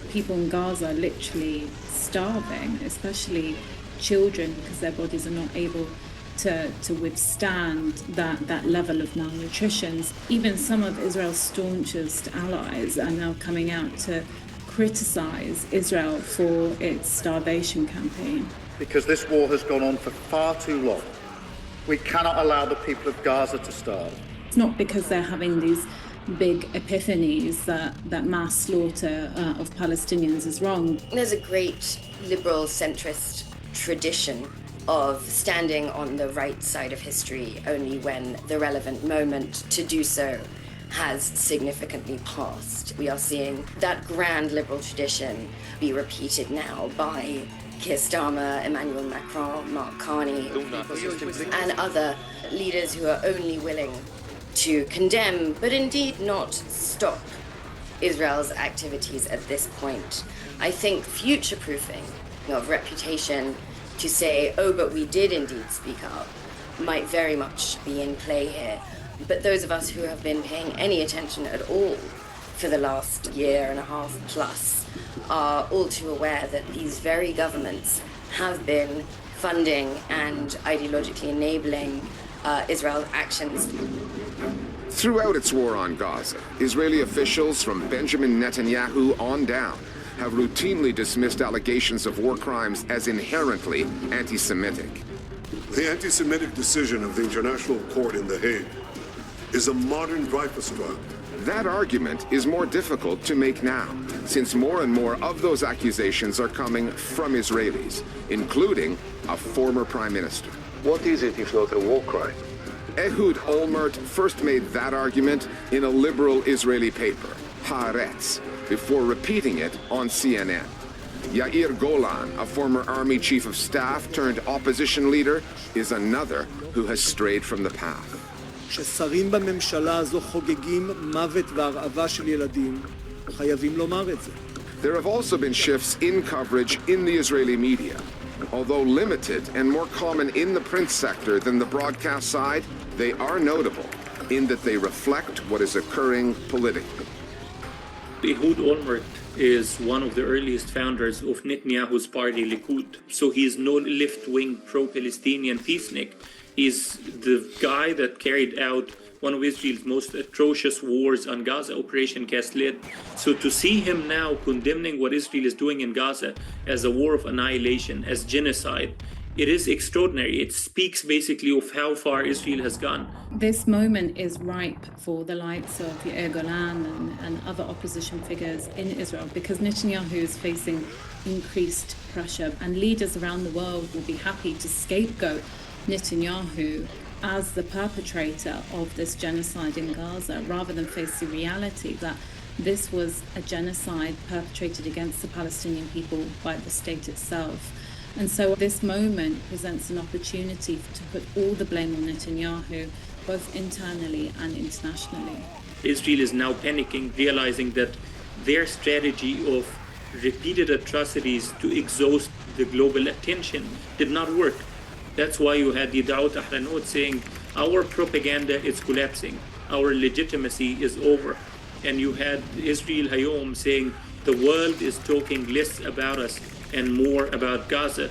S14: People in Gaza are literally starving, especially children, because their bodies are not able to withstand that level of malnutrition. Even some of Israel's staunchest allies are now coming out to criticize Israel for its starvation campaign.
S15: Because this war has gone on for far too long. We cannot allow the people of Gaza to starve.
S14: It's not because they're having these big epiphanies that mass slaughter of Palestinians is wrong.
S13: There's a great liberal centrist tradition of standing on the right side of history only when the relevant moment to do so has significantly passed. We are seeing that grand liberal tradition be repeated now by Keir Starmer, Emmanuel Macron, Mark Carney, and other leaders who are only willing to condemn, but indeed not stop, Israel's activities at this point. I think future-proofing of reputation to say, oh, but we did indeed speak up, might very much be in play here. But those of us who have been paying any attention at all for the last year and a half plus are all too aware that these very governments have been funding and ideologically enabling Israel's actions.
S6: Throughout its war on Gaza, Israeli officials from Benjamin Netanyahu on down have routinely dismissed allegations of war crimes as inherently anti-Semitic.
S7: The anti-Semitic decision of the International Court in The Hague is a modern Dreyfus trial.
S6: That argument is more difficult to make now, since more and more of those accusations are coming from Israelis, including a former prime minister.
S7: What is it if not a war crime?
S6: Ehud Olmert first made that argument in a liberal Israeli paper, Haaretz, before repeating it on CNN. Yair Golan, a former army chief of staff turned opposition leader, is another who has strayed from the path.
S16: ששרים בממשלה הזו חוגגים מוות והרעבה של ילדים, חייבים לומר את זה.
S6: There have also been shifts in coverage in the Israeli media. Although limited and more common in the print sector than the broadcast side, they are notable in that they reflect what is occurring politically.
S11: Ehud Olmert is one of the earliest founders of Netanyahu's party, Likud. So he is no left-wing pro-Palestinian peacenik. He's the guy that carried out one of Israel's most atrocious wars on Gaza, Operation Cast Lead. So to see him now condemning what Israel is doing in Gaza as a war of annihilation, as genocide, it is extraordinary. It speaks basically of how far Israel has gone.
S14: This moment is ripe for the likes of Yair Golan and other opposition figures in Israel, because Netanyahu is facing increased pressure, and leaders around the world will be happy to scapegoat Netanyahu as the perpetrator of this genocide in Gaza, rather than face the reality that this was a genocide perpetrated against the Palestinian people by the state itself. And so this moment presents an opportunity to put all the blame on Netanyahu, both internally and internationally.
S11: Israel is now panicking, realizing that their strategy of repeated atrocities to exhaust the global attention did not work. That's why you had the Daoud Ahranot saying, our propaganda is collapsing, our legitimacy is over. And you had Israel Hayom saying, the world is talking less about us and more about Gaza.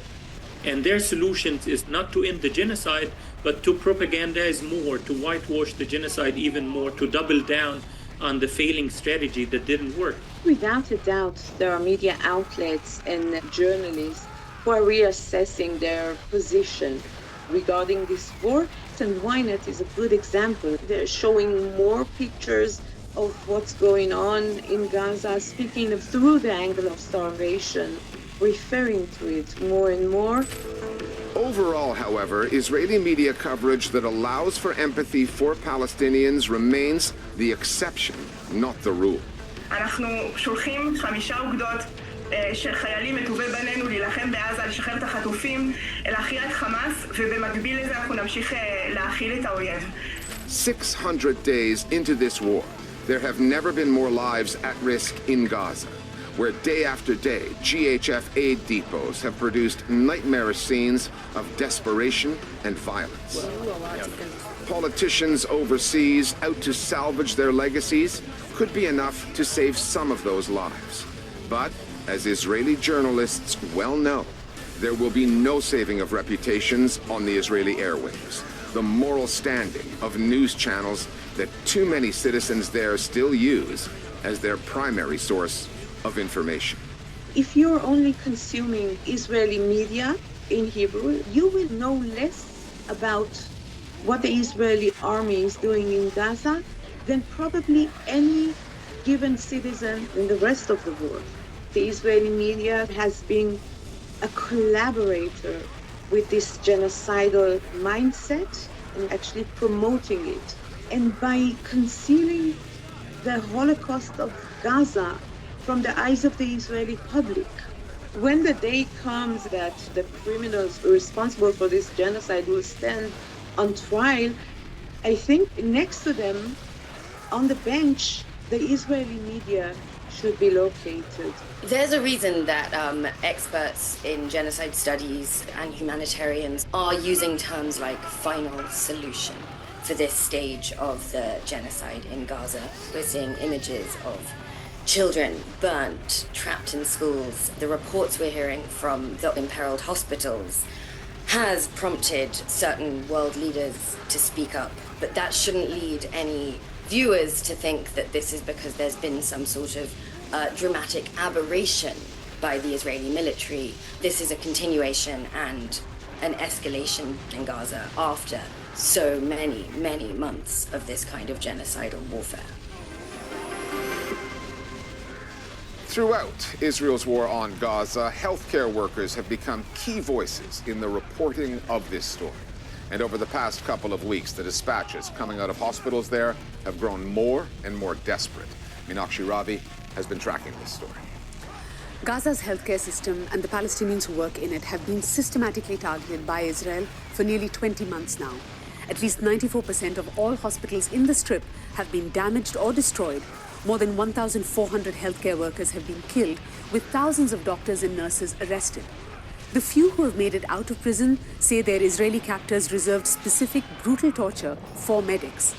S11: And their solutions is not to end the genocide, but to propagandize more, to whitewash the genocide even more, to double down on the failing strategy that didn't work.
S10: Without a doubt, there are media outlets and journalists who are reassessing their position regarding this war, and Ynet is a good example. They're showing more pictures of what's going on in Gaza, speaking through the angle of starvation, referring to it more and more.
S6: Overall, however, Israeli media coverage that allows for empathy for Palestinians remains the exception, not the rule.
S17: אנחנו שולחים 5 אוגדות של חיילים מטובי בנינו להילחם בעזה, לשחרר את החטופים, להכריע את חמאס, ובמקביל לזה אנחנו נמשיך להכיל את האויב.
S6: 600 days into this war, there have never been more lives at risk in Gaza, where day after day, GHF aid depots have produced nightmarish scenes of desperation and violence. Politicians overseas out to salvage their legacies could be enough to save some of those lives. But, as Israeli journalists well know, there will be no saving of reputations on the Israeli airwaves. The moral standing of news channels that too many citizens there still use as their primary source of information.
S10: If you're only consuming Israeli media in Hebrew, you will know less about what the Israeli army is doing in Gaza than probably any given citizen in the rest of the world. The Israeli media has been a collaborator with this genocidal mindset and actually promoting it. And by concealing the Holocaust of Gaza from the eyes of the Israeli public, when the day comes that the criminals responsible for this genocide will stand on trial, I think next to them on the bench, the Israeli media should be located.
S13: There's a reason that experts in genocide studies and humanitarians are using terms like final solution for this stage of the genocide in Gaza. We're seeing images of children burnt, trapped in schools. The reports we're hearing from the imperiled hospitals has prompted certain world leaders to speak up, but that shouldn't lead any viewers to think that this is because there's been some sort of dramatic aberration by the Israeli military. This is a continuation and an escalation in Gaza after so many, many months of this kind of genocidal warfare.
S6: Throughout Israel's war on Gaza, healthcare workers have become key voices in the reporting of this story. And over the past couple of weeks, the dispatches coming out of hospitals there have grown more and more desperate. Meenakshi Ravi has been tracking this story.
S18: Gaza's healthcare system and the Palestinians who work in it have been systematically targeted by Israel for nearly 20 months now. At least 94% of all hospitals in the Strip have been damaged or destroyed. More than 1,400 healthcare workers have been killed, with thousands of doctors and nurses arrested. The few who have made it out of prison say their Israeli captors reserved specific brutal torture for medics.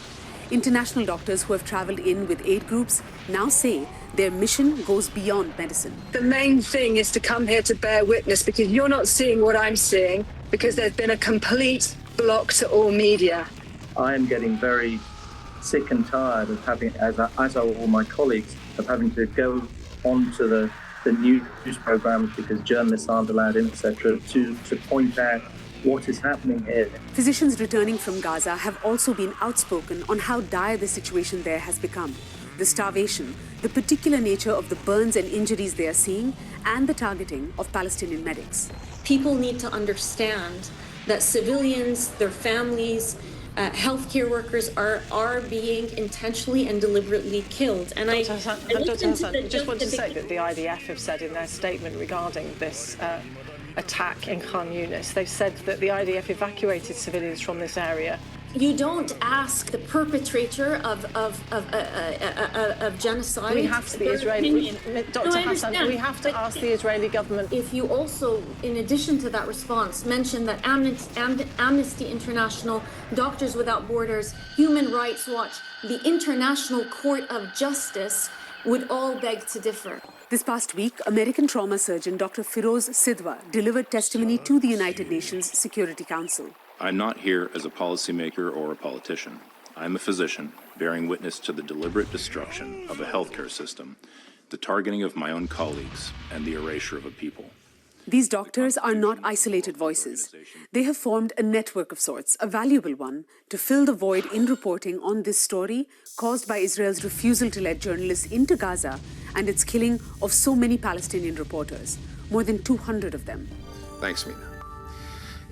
S18: International doctors who have traveled in with aid groups now say their mission goes beyond medicine.
S19: The main thing is to come here to bear witness, because you're not seeing what I'm seeing, because there's been a complete block to all media.
S20: I am getting very sick and tired of having, as are all my colleagues, of having to go onto the news programs because journalists aren't allowed in, etc., to point out what is happening here.
S18: Physicians returning from Gaza have also been outspoken on how dire the situation there has become. The starvation, the particular nature of the burns and injuries they are seeing, and the targeting of Palestinian medics.
S21: People need to understand that civilians, their families, healthcare workers are being intentionally and deliberately killed. And
S22: Dr. Hassan, I just want to say that the IDF have said in their statement regarding this attack in Khan Yunis, they've said that the IDF evacuated civilians from this area.
S21: You don't ask the perpetrator of genocide.
S22: We have to, the Israeli, Dr. Hassan, we have to ask the Israeli government.
S21: If you also, in addition to that response, mention that Amnesty International, Doctors Without Borders, Human Rights Watch, the International Court of Justice would all beg to differ.
S18: This past week, American trauma surgeon Dr. Firoz Sidwa delivered testimony to the United Nations Security Council.
S23: I'm not here as a policymaker or a politician. I'm a physician bearing witness to the deliberate destruction of a healthcare system, the targeting of my own colleagues, and the erasure of a people.
S18: These doctors are not isolated voices. They have formed a network of sorts, a valuable one, to fill the void in reporting on this story caused by Israel's refusal to let journalists into Gaza and its killing of so many Palestinian reporters, more than 200 of them.
S6: Thanks, Mina.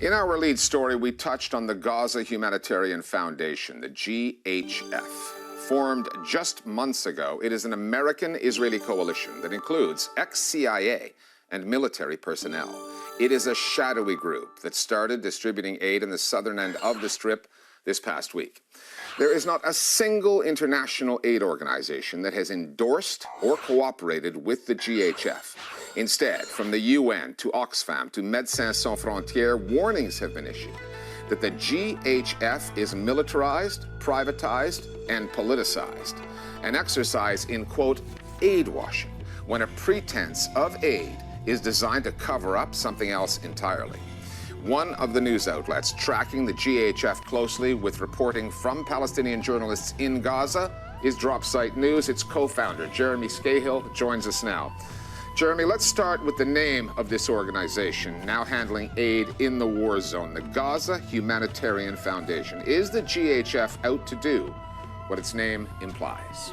S6: In our lead story, we touched on the Gaza Humanitarian Foundation, the GHF. Formed just months ago, it is an American-Israeli coalition that includes ex-CIA and military personnel. It is a shadowy group that started distributing aid in the southern end of the Strip this past week. There is not a single international aid organization that has endorsed or cooperated with the GHF. Instead, from the UN to Oxfam to Médecins Sans Frontières, warnings have been issued that the GHF is militarized, privatized, and politicized, an exercise in, quote, aid washing, when a pretense of aid is designed to cover up something else entirely. One of the news outlets tracking the GHF closely with reporting from Palestinian journalists in Gaza is Dropsite News. Its co-founder, Jeremy Scahill, joins us now. Jeremy, let's start with the name of this organization, now handling aid in the war zone, the Gaza Humanitarian Foundation. Is the GHF out to do what its name implies?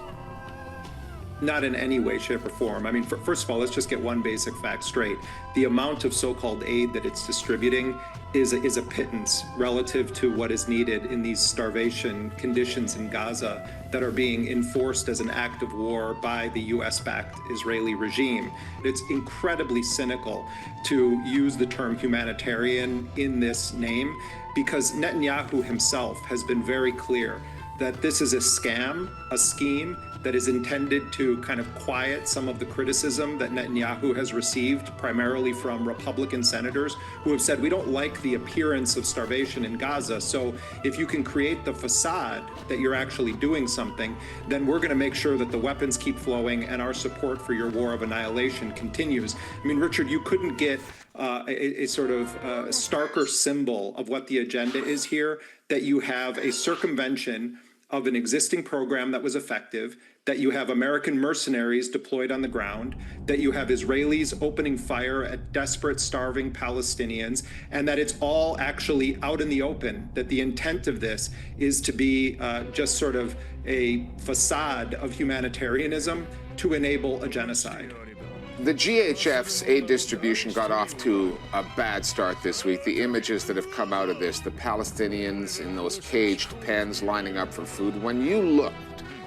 S8: Not in any way, shape, or form. I mean, first of all, let's just get one basic fact straight. The amount of so-called aid that it's distributing is a pittance relative to what is needed in these starvation conditions in Gaza that are being enforced as an act of war by the US-backed Israeli regime. It's incredibly cynical to use the term humanitarian in this name because Netanyahu himself has been very clear that this is a scam, a scheme that is intended to kind of quiet some of the criticism that Netanyahu has received, primarily from Republican senators who have said, we don't like the appearance of starvation in Gaza, so if you can create the facade that you're actually doing something, then we're going to make sure that the weapons keep flowing and our support for your war of annihilation continues. I mean, Richard, you couldn't get a sort of starker symbol of what the agenda is here, that you have a circumvention of an existing program that was effective, that you have American mercenaries deployed on the ground, that you have Israelis opening fire at desperate, starving Palestinians, and that it's all actually out in the open, that the intent of this is to be just sort of a facade of humanitarianism to enable a genocide.
S6: The GHF's aid distribution got off to a bad start this week. The images that have come out of this, the Palestinians in those caged pens lining up for food. When you looked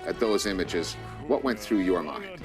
S6: at those images, what went through your mind?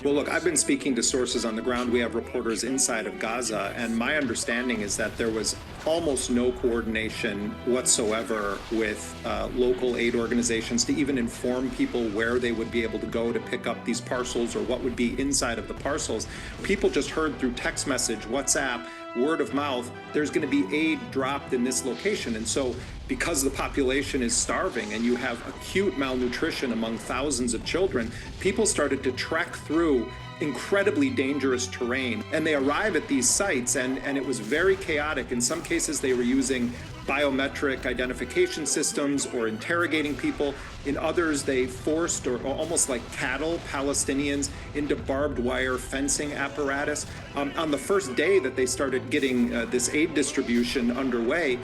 S8: Well, look, I've been speaking to sources on the ground. We have reporters inside of Gaza, and my understanding is that there was almost no coordination whatsoever with local aid organizations to even inform people where they would be able to go to pick up these parcels or what would be inside of the parcels. People just heard through text message, WhatsApp, word of mouth, there's going to be aid dropped in this location. And so because the population is starving and you have acute malnutrition among thousands of children, people started to trek through incredibly dangerous terrain. And they arrive at these sites and it was very chaotic. In some cases, they were using biometric identification systems or interrogating people. In others, they forced, or almost like cattle, Palestinians into barbed wire fencing apparatus. On the first day that they started getting this aid distribution underway,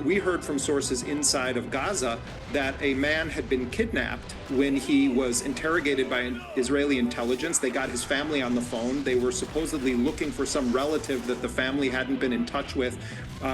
S8: we heard from sources inside of Gaza that a man had been kidnapped when he was interrogated by Israeli intelligence. They got his family on the phone. They were supposedly looking for some relative that the family hadn't been in touch with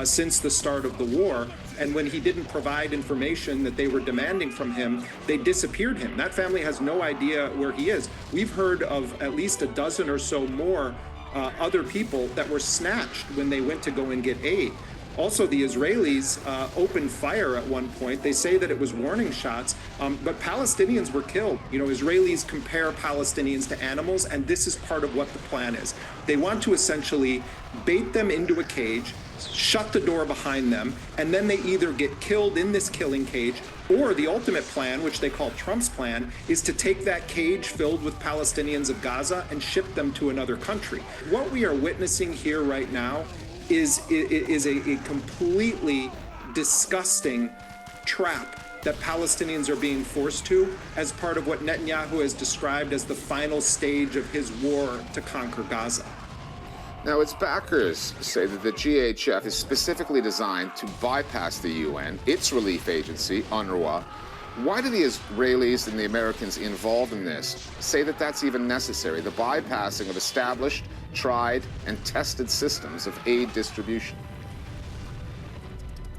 S8: since the start of the war. And when he didn't provide information that they were demanding from him, they disappeared him. That family has no idea where he is. We've heard of at least a dozen or so more other people that were snatched when they went to go and get aid. Also, the Israelis opened fire at one point. They say that it was warning shots, but Palestinians were killed. You know, Israelis compare Palestinians to animals, and this is part of what the plan is. They want to essentially bait them into a cage, shut the door behind them, and then they either get killed in this killing cage, or the ultimate plan, which they call Trump's plan, is to take that cage filled with Palestinians of Gaza and ship them to another country. What we are witnessing here right now is a completely disgusting trap that Palestinians are being forced to as part of what Netanyahu has described as the final stage of his war to conquer Gaza.
S6: Now, its backers say that the GHF is specifically designed to bypass the UN, its relief agency, UNRWA. Why do the Israelis and the Americans involved in this say that that's even necessary, the bypassing of established, tried, and tested systems of aid distribution?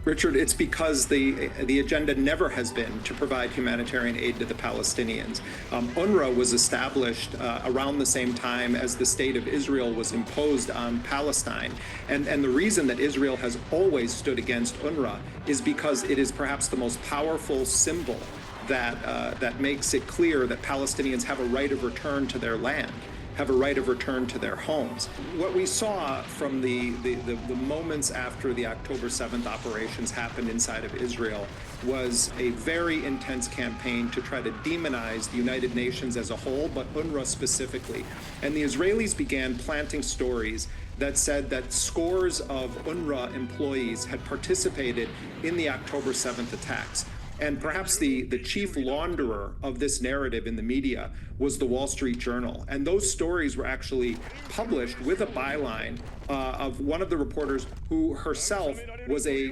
S8: Richard, it's because the agenda never has been to provide humanitarian aid to the Palestinians. UNRWA was established around the same time as the state of Israel was imposed on Palestine. And the reason that Israel has always stood against UNRWA is because it is perhaps the most powerful symbol that makes it clear that Palestinians have a right of return to their land, have a right of return to their homes. What we saw from the moments after the October 7th operations happened inside of Israel was a very intense campaign to try to demonize the United Nations as a whole, but UNRWA specifically. And the Israelis began planting stories that said that scores of UNRWA employees had participated in the October 7th attacks. And perhaps the chief launderer of this narrative in the media was the Wall Street Journal. And those stories were actually published with a byline of one of the reporters who herself was a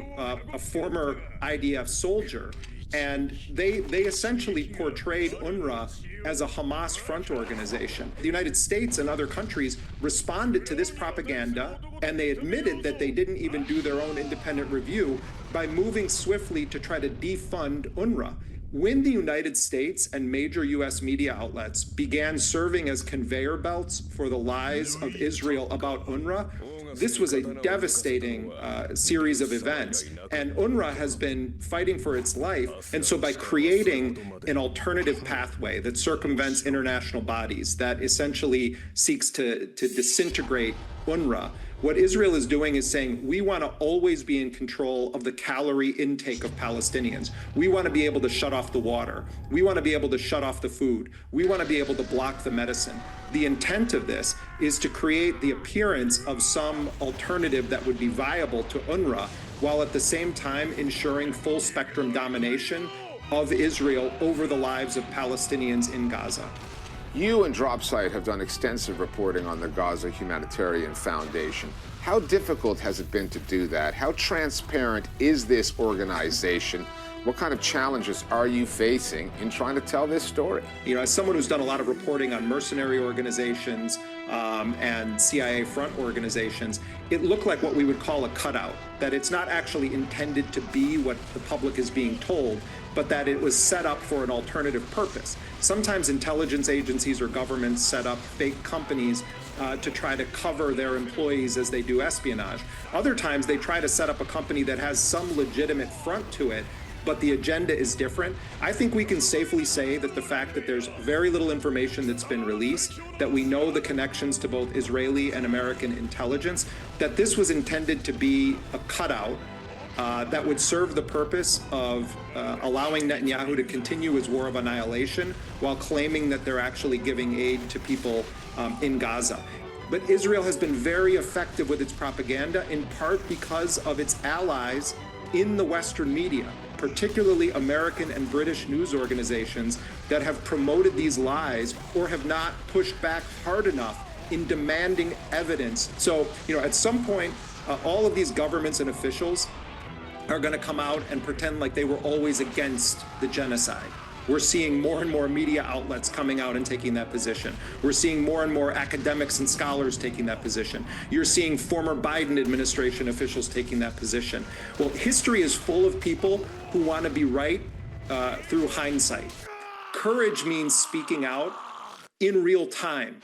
S8: former IDF soldier. And they essentially portrayed UNRWA as a Hamas front organization. The United States and other countries responded to this propaganda, and they admitted that they didn't even do their own independent review by moving swiftly to try to defund UNRWA. When the United States and major U.S. media outlets began serving as conveyor belts for the lies of Israel about UNRWA, this was a devastating series of events. And UNRWA has been fighting for its life. And so by creating an alternative pathway that circumvents international bodies, that essentially seeks to disintegrate UNRWA, what Israel is doing is saying, we want to always be in control of the calorie intake of Palestinians. We want to be able to shut off the water. We want to be able to shut off the food. We want to be able to block the medicine. The intent of this is to create the appearance of some alternative that would be viable to UNRWA, while at the same time ensuring full spectrum domination of Israel over the lives of Palestinians in Gaza.
S6: You and Dropsite have done extensive reporting on the Gaza Humanitarian Foundation. How difficult has it been to do that? How transparent is this organization? What kind of challenges are you facing in trying to tell this story?
S8: You know, as someone who's done a lot of reporting on mercenary organizations and CIA front organizations, it looked like what we would call a cutout, that it's not actually intended to be what the public is being told, but that it was set up for an alternative purpose. Sometimes intelligence agencies or governments set up fake companies to try to cover their employees as they do espionage. Other times they try to set up a company that has some legitimate front to it, but the agenda is different. I think we can safely say that the fact that there's very little information that's been released, that we know the connections to both Israeli and American intelligence, that this was intended to be a cutout that would serve the purpose of allowing Netanyahu to continue his war of annihilation while claiming that they're actually giving aid to people in Gaza. But Israel has been very effective with its propaganda, in part because of its allies in the Western media, particularly American and British news organizations that have promoted these lies or have not pushed back hard enough in demanding evidence. So, you know, at some point, all of these governments and officials are going to come out and pretend like they were always against the genocide. We're seeing more and more media outlets coming out and taking that position. We're seeing more and more academics and scholars taking that position. You're seeing former Biden administration officials taking that position. Well, history is full of people who want to be right through hindsight. Courage means speaking out in real time.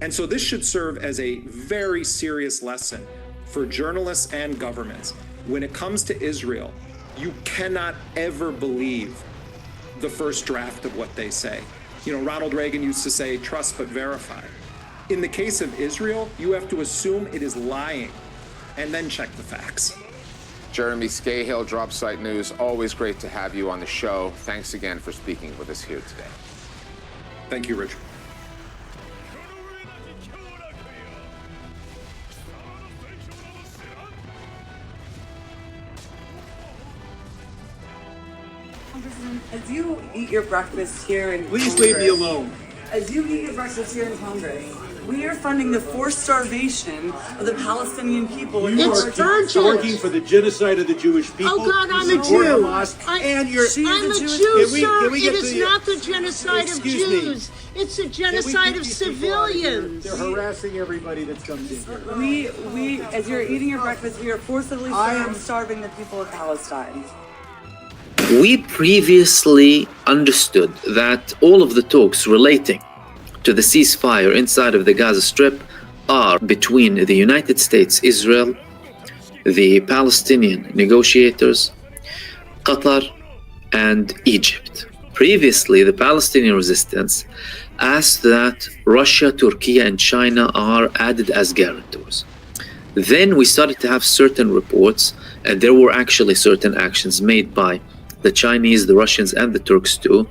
S8: And so this should serve as a very serious lesson for journalists and governments. When it comes to Israel, you cannot ever believe the first draft of what they say. You know, Ronald Reagan used to say, trust but verify. In the case of Israel, you have to assume it is lying and then check the facts.
S6: Jeremy Scahill, Dropsite News, always great to have you on the show. Thanks again for speaking with us here today.
S8: Thank you, Richard.
S1: As you eat your breakfast here in
S16: Please
S1: Congress,
S16: leave me alone.
S1: As you eat your breakfast here in Congress, We are funding the forced starvation of the Palestinian people.
S2: It's urgent.
S3: Working for the genocide of the Jewish people.
S2: Oh God, I'm a
S3: You support
S2: Jew.
S3: Hamas,
S2: I'm
S3: and you're.
S2: a Jew, sir. It is not the genocide of Jews. It's the genocide of civilians.
S3: They're harassing everybody that comes in here.
S1: We, as you're eating your breakfast, we are forcibly starving the people of Palestine.
S4: We previously understood that all of the talks relating to the ceasefire inside of the Gaza Strip are between the United States, Israel, the Palestinian negotiators, Qatar, and Egypt. Previously, the Palestinian resistance asked that Russia, Turkey, and China are added as guarantors. Then we started to have certain reports, and there were actually certain actions made by the Chinese, the Russians, and the Turks too,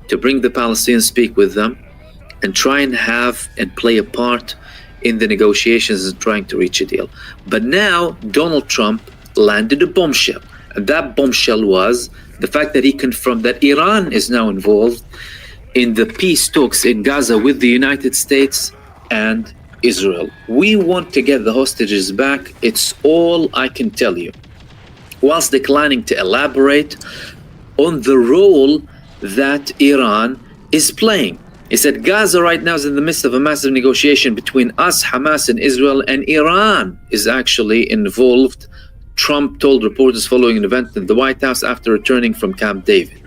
S4: to bring the Palestinians, speak with them, and try and have and play a part in the negotiations and trying to reach a deal. But now Donald Trump landed a bombshell. And that bombshell was the fact that he confirmed that Iran is now involved in the peace talks in Gaza with the United States and Israel. We want to get the hostages back. It's all I can tell you. Whilst declining to elaborate on the role that Iran is playing. He said Gaza right now is in the midst of a massive negotiation between us, Hamas, and Israel, and Iran is actually involved, Trump told reporters following an event in the White House after returning from Camp David.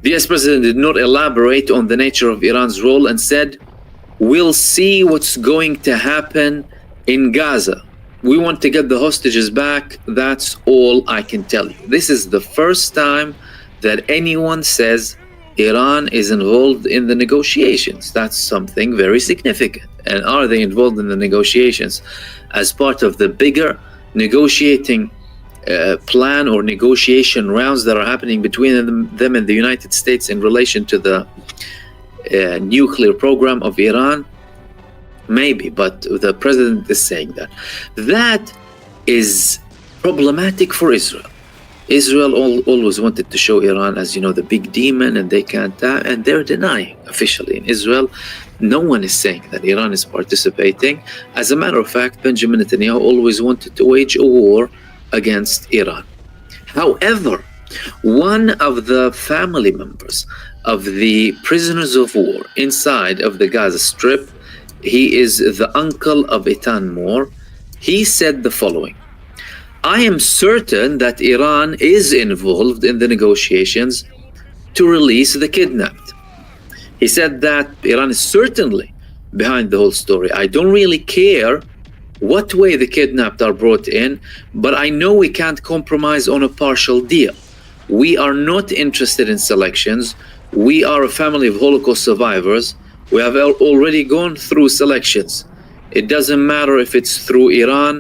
S4: The US president did not elaborate on the nature of Iran's role and said, "We'll see what's going to happen in Gaza. We want to get the hostages back. That's all I can tell you." This is the first time that anyone says Iran is involved in the negotiations. That's something very significant. And are they involved in the negotiations as part of the bigger negotiating plan or negotiation rounds that are happening between them and the United States in relation to the nuclear program of Iran? Maybe, but the president is saying that. That is problematic for Israel. Israel always wanted to show Iran as, the big demon, and they can't, and they're denying officially in Israel. No one is saying that Iran is participating. As a matter of fact, Benjamin Netanyahu always wanted to wage a war against Iran. However, one of the family members of the prisoners of war inside of the Gaza Strip, he is the uncle of Eitan Moore, he said the following: "I am certain that Iran is involved in the negotiations to release the kidnapped." He said that Iran is certainly behind the whole story. "I don't really care what way the kidnapped are brought in, but I know we can't compromise on a partial deal. We are not interested in selections. We are a family of Holocaust survivors. We have already gone through selections. It doesn't matter if it's through Iran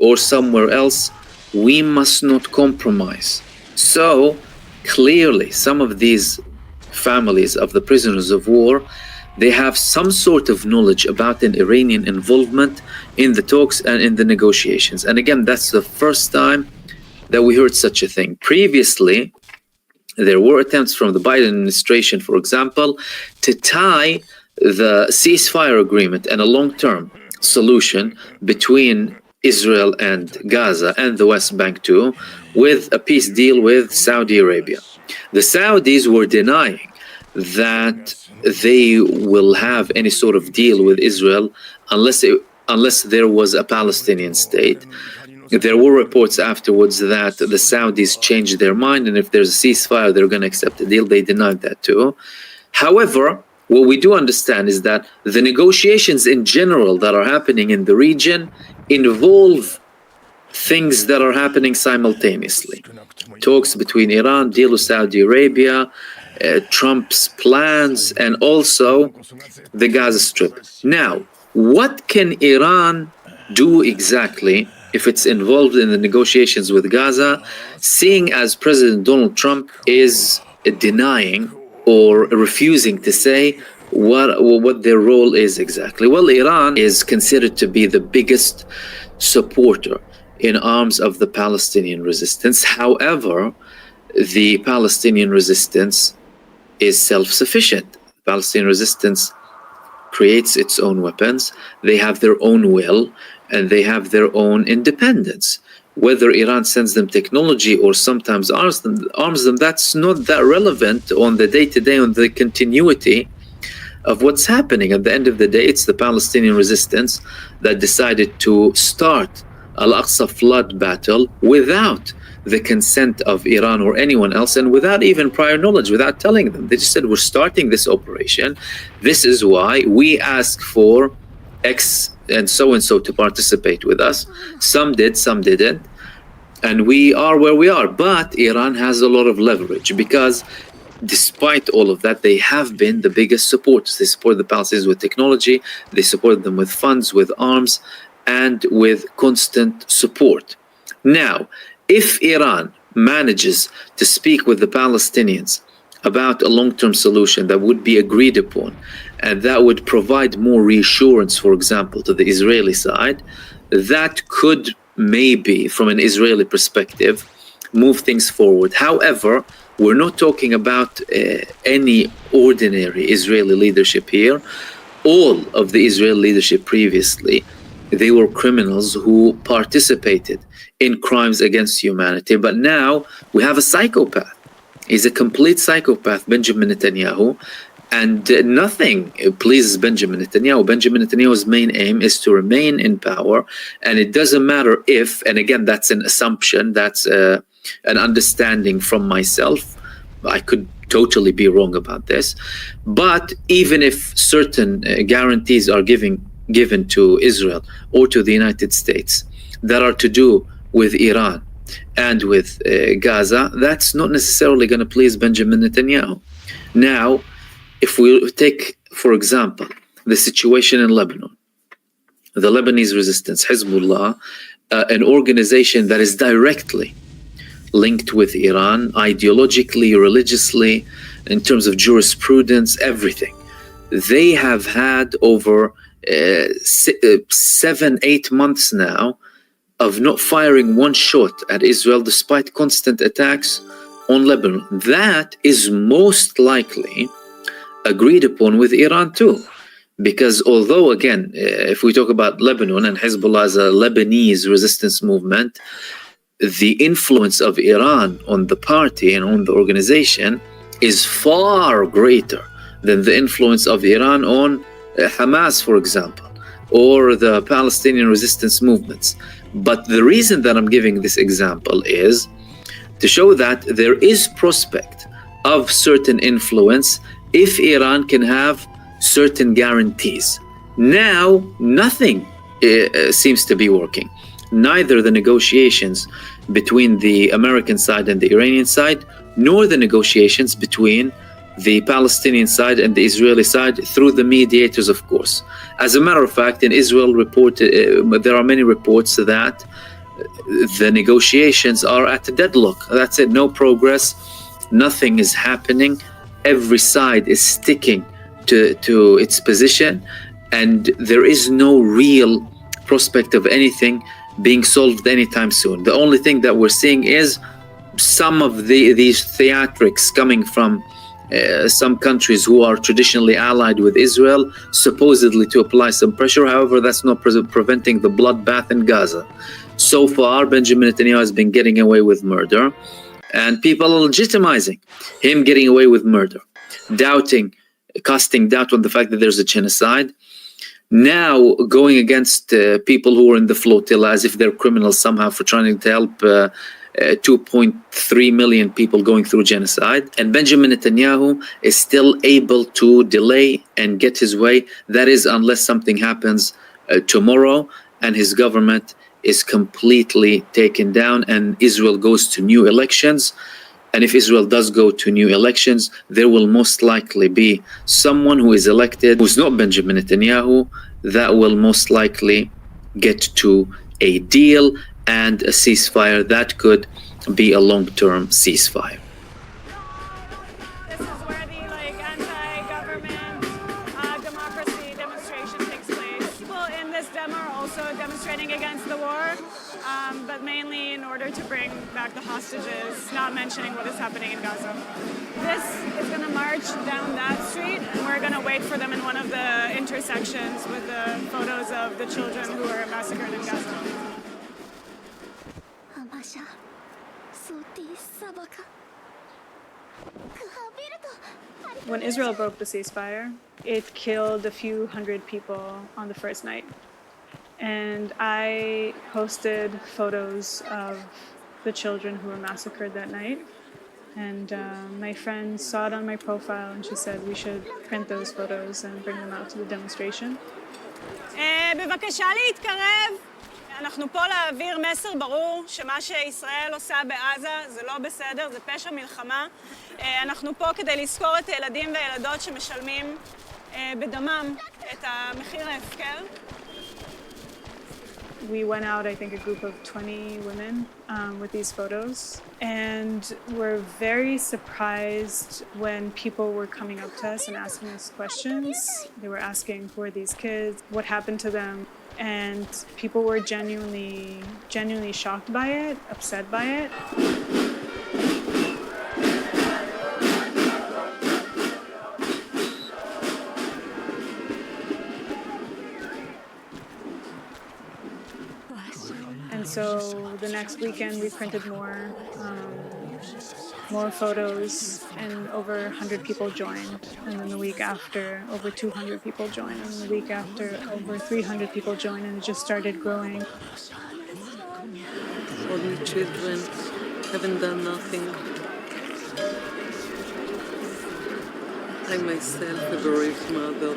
S4: or somewhere else. We must not compromise." So clearly, some of these families of the prisoners of war, they have some sort of knowledge about an Iranian involvement in the talks and in the negotiations. And again, that's the first time that we heard such a thing. Previously, there were attempts from the Biden administration, for example, to tie the ceasefire agreement and a long-term solution between Israel and Gaza and the West Bank too, with a peace deal with Saudi Arabia. The Saudis were denying that they will have any sort of deal with Israel unless there was a Palestinian state. There were reports afterwards that the Saudis changed their mind, and if there's a ceasefire, they're going to accept the deal. They denied that too. However, what we do understand is that the negotiations in general that are happening in the region involve things that are happening simultaneously. Talks between Iran, deal with Saudi Arabia, Trump's plans, and also the Gaza Strip. Now, what can Iran do exactly if it's involved in the negotiations with Gaza, seeing as President Donald Trump is denying or refusing to say what their role is exactly? Well, Iran is considered to be the biggest supporter in arms of the Palestinian resistance. However, the Palestinian resistance is self-sufficient. Palestinian resistance creates its own weapons. They have their own will, and they have their own independence. Whether Iran sends them technology or sometimes arms them, that's not that relevant on the day-to-day, on the continuity of what's happening. At the end of the day, it's the Palestinian resistance that decided to start Al-Aqsa flood battle without the consent of Iran or anyone else, and without even prior knowledge, without telling them. They just said, we're starting this operation. This is why we ask for X and so to participate with us. Some did, some didn't. And we are where we are. But Iran has a lot of leverage because despite all of that, they have been the biggest supporters. They support the Palestinians with technology. They support them with funds, with arms, and with constant support. Now, if Iran manages to speak with the Palestinians about a long-term solution that would be agreed upon and that would provide more reassurance, for example, to the Israeli side, that could maybe, from an Israeli perspective, move things forward. However, we're not talking about any ordinary Israeli leadership here. All of the Israeli leadership previously, they were criminals who participated in crimes against humanity. But now we have a psychopath. He's a complete psychopath, Benjamin Netanyahu, and nothing pleases Benjamin Netanyahu. Benjamin Netanyahu's main aim is to remain in power, and it doesn't matter if, and again, that's an assumption, that's an understanding from myself. I could totally be wrong about this. But even if certain guarantees are given to Israel or to the United States that are to do with Iran and with Gaza, that's not necessarily going to please Benjamin Netanyahu. Now, if we take, for example, the situation in Lebanon, the Lebanese resistance, Hezbollah, an organization that is directly linked with Iran, ideologically, religiously, in terms of jurisprudence, everything. They have had over 7-8 months now of not firing one shot at Israel despite constant attacks on Lebanon. That is most likely agreed upon with Iran too. Because although, again, if we talk about Lebanon and Hezbollah as a Lebanese resistance movement, the influence of Iran on the party and on the organization is far greater than the influence of Iran on Hamas, for example, or the Palestinian resistance movements. But the reason that I'm giving this example is to show that there is prospect of certain influence if Iran can have certain guarantees. Now, nothing seems to be working. Neither the negotiations between the American side and the Iranian side, nor the negotiations between the Palestinian side and the Israeli side through the mediators, of course. As a matter of fact, in Israel, there are many reports that the negotiations are at a deadlock. That's it, no progress, nothing is happening. Every side is sticking to its position, and there is no real prospect of anything being solved anytime soon. The only thing that we're seeing is some of these theatrics coming from some countries who are traditionally allied with Israel, supposedly to apply some pressure. However, that's not preventing the bloodbath in Gaza. So far, Benjamin Netanyahu has been getting away with murder, and people are legitimizing him getting away with murder, casting doubt on the fact that there's a genocide. Now going against people who are in the flotilla as if they're criminals somehow for trying to help 2.3 million people going through genocide. And Benjamin Netanyahu is still able to delay and get his way. That is, unless something happens tomorrow and his government is completely taken down and Israel goes to new elections. And if Israel does go to new elections, there will most likely be someone who is elected who's not Benjamin Netanyahu that will most likely get to a deal and a ceasefire that could be a long-term ceasefire.
S5: This is where the anti-government democracy demonstration takes place. People in this demo are also demonstrating against the war, but mainly in in order to bring back the hostages, not mentioning what is happening in Gaza. This is going to march down that street, and we're going to wait for them in one of the intersections with the photos of the children who were massacred in Gaza. When Israel broke the ceasefire, it killed a few hundred people on the first night. And I posted photos of the children who were massacred that night. And my friend saw it on my profile and she said we should print those photos and bring them out to the demonstration. בבקשה להתקרב. אנחנו פה להעביר מסר ברור שמה שישראל עושה בעזה זה לא בסדר, זה פשע מלחמה. אנחנו פה כדי לזכור את הילדים והילדות שמשלמים בדמם את המחיר ההפקר. We went out, I think, a group of 20 women with these photos, and were very surprised when people were coming up to us and asking us questions. They were asking, who are these kids? What happened to them? And people were genuinely shocked by it, upset by it. And so the next weekend we printed more photos, and over 100 people joined. And then the week after, over 200 people joined. And the week after, over 300 people joined, and it just started growing.
S9: All the children haven't done nothing. I myself a bereaved mother,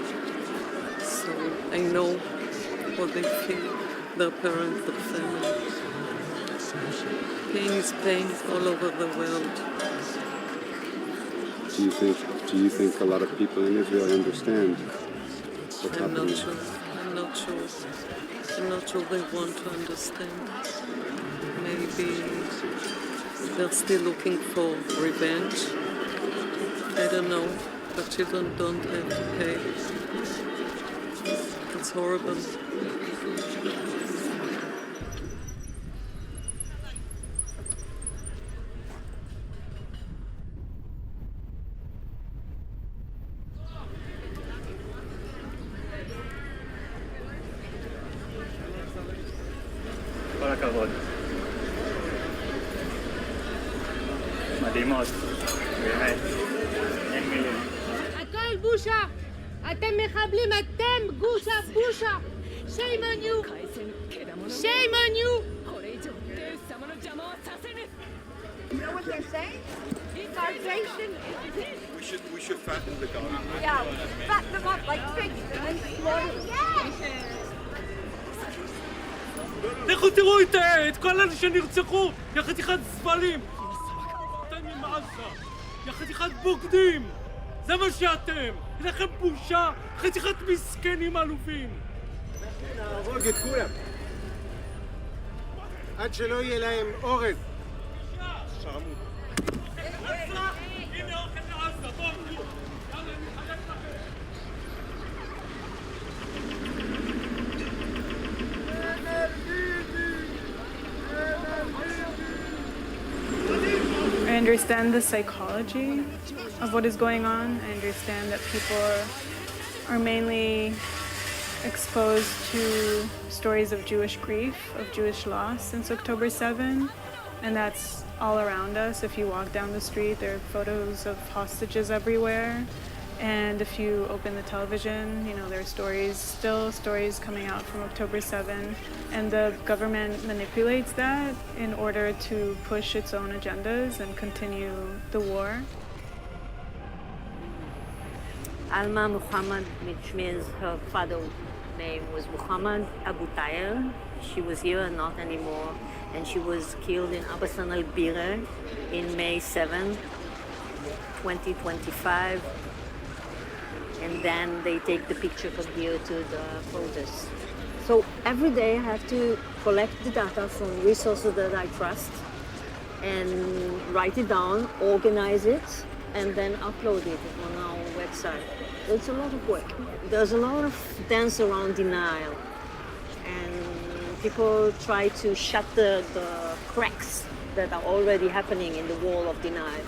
S9: so I know what they feel. Their parents, their family. Pain is pain all over the world.
S12: Do you think a lot of people in Israel understand what's happening?
S9: I'm not sure they want to understand. Maybe they're still looking for revenge. I don't know, but children don't have to pay. It's horrible.
S15: כל הכבוד. מדהימות, באמת, אין מילים.
S2: הכל בושה! אתם מחבלים, אתם בושה! Shame on you! Shame on you!
S24: You know what they're saying? Starvation.
S12: We should fatten the Gaza.
S24: Yeah, fatten them up like pigs and slaughter them. Yes!
S25: לכו תראו את כל אלה שנרצחו, יא חתיכת זבלים! אתם עם עזה, יא חתיכת בוגדים! זה מה שאתם! אין לכם בושה, חתיכת מסכנים עלובים!
S26: נהרוג את כולם! עד שלא יהיה להם אורז! שרמוט.
S25: הנה אוכל לעזה, בואו! יאללה, נחלק לכם!
S5: I understand the psychology of what is going on. I understand that people are mainly exposed to stories of Jewish grief, of Jewish loss since October 7, and that's all around us. If you walk down the street, there are photos of hostages everywhere. And if you open the television, you know, there are stories coming out from October 7, and the government manipulates that in order to push its own agendas and continue the war.
S27: Alma Muhammad, which means her father's name was Muhammad Abu Taher. She was here and not anymore, and she was killed in Abasan al-Bire in May 7, 2025. And then they take the picture from here to the protest. So every day I have to collect the data from resources that I trust and write it down, organize it, and then upload it on our website. So it's a lot of work. There's a lot of dance around denial, and people try to shut the cracks that are already happening in the wall of denial.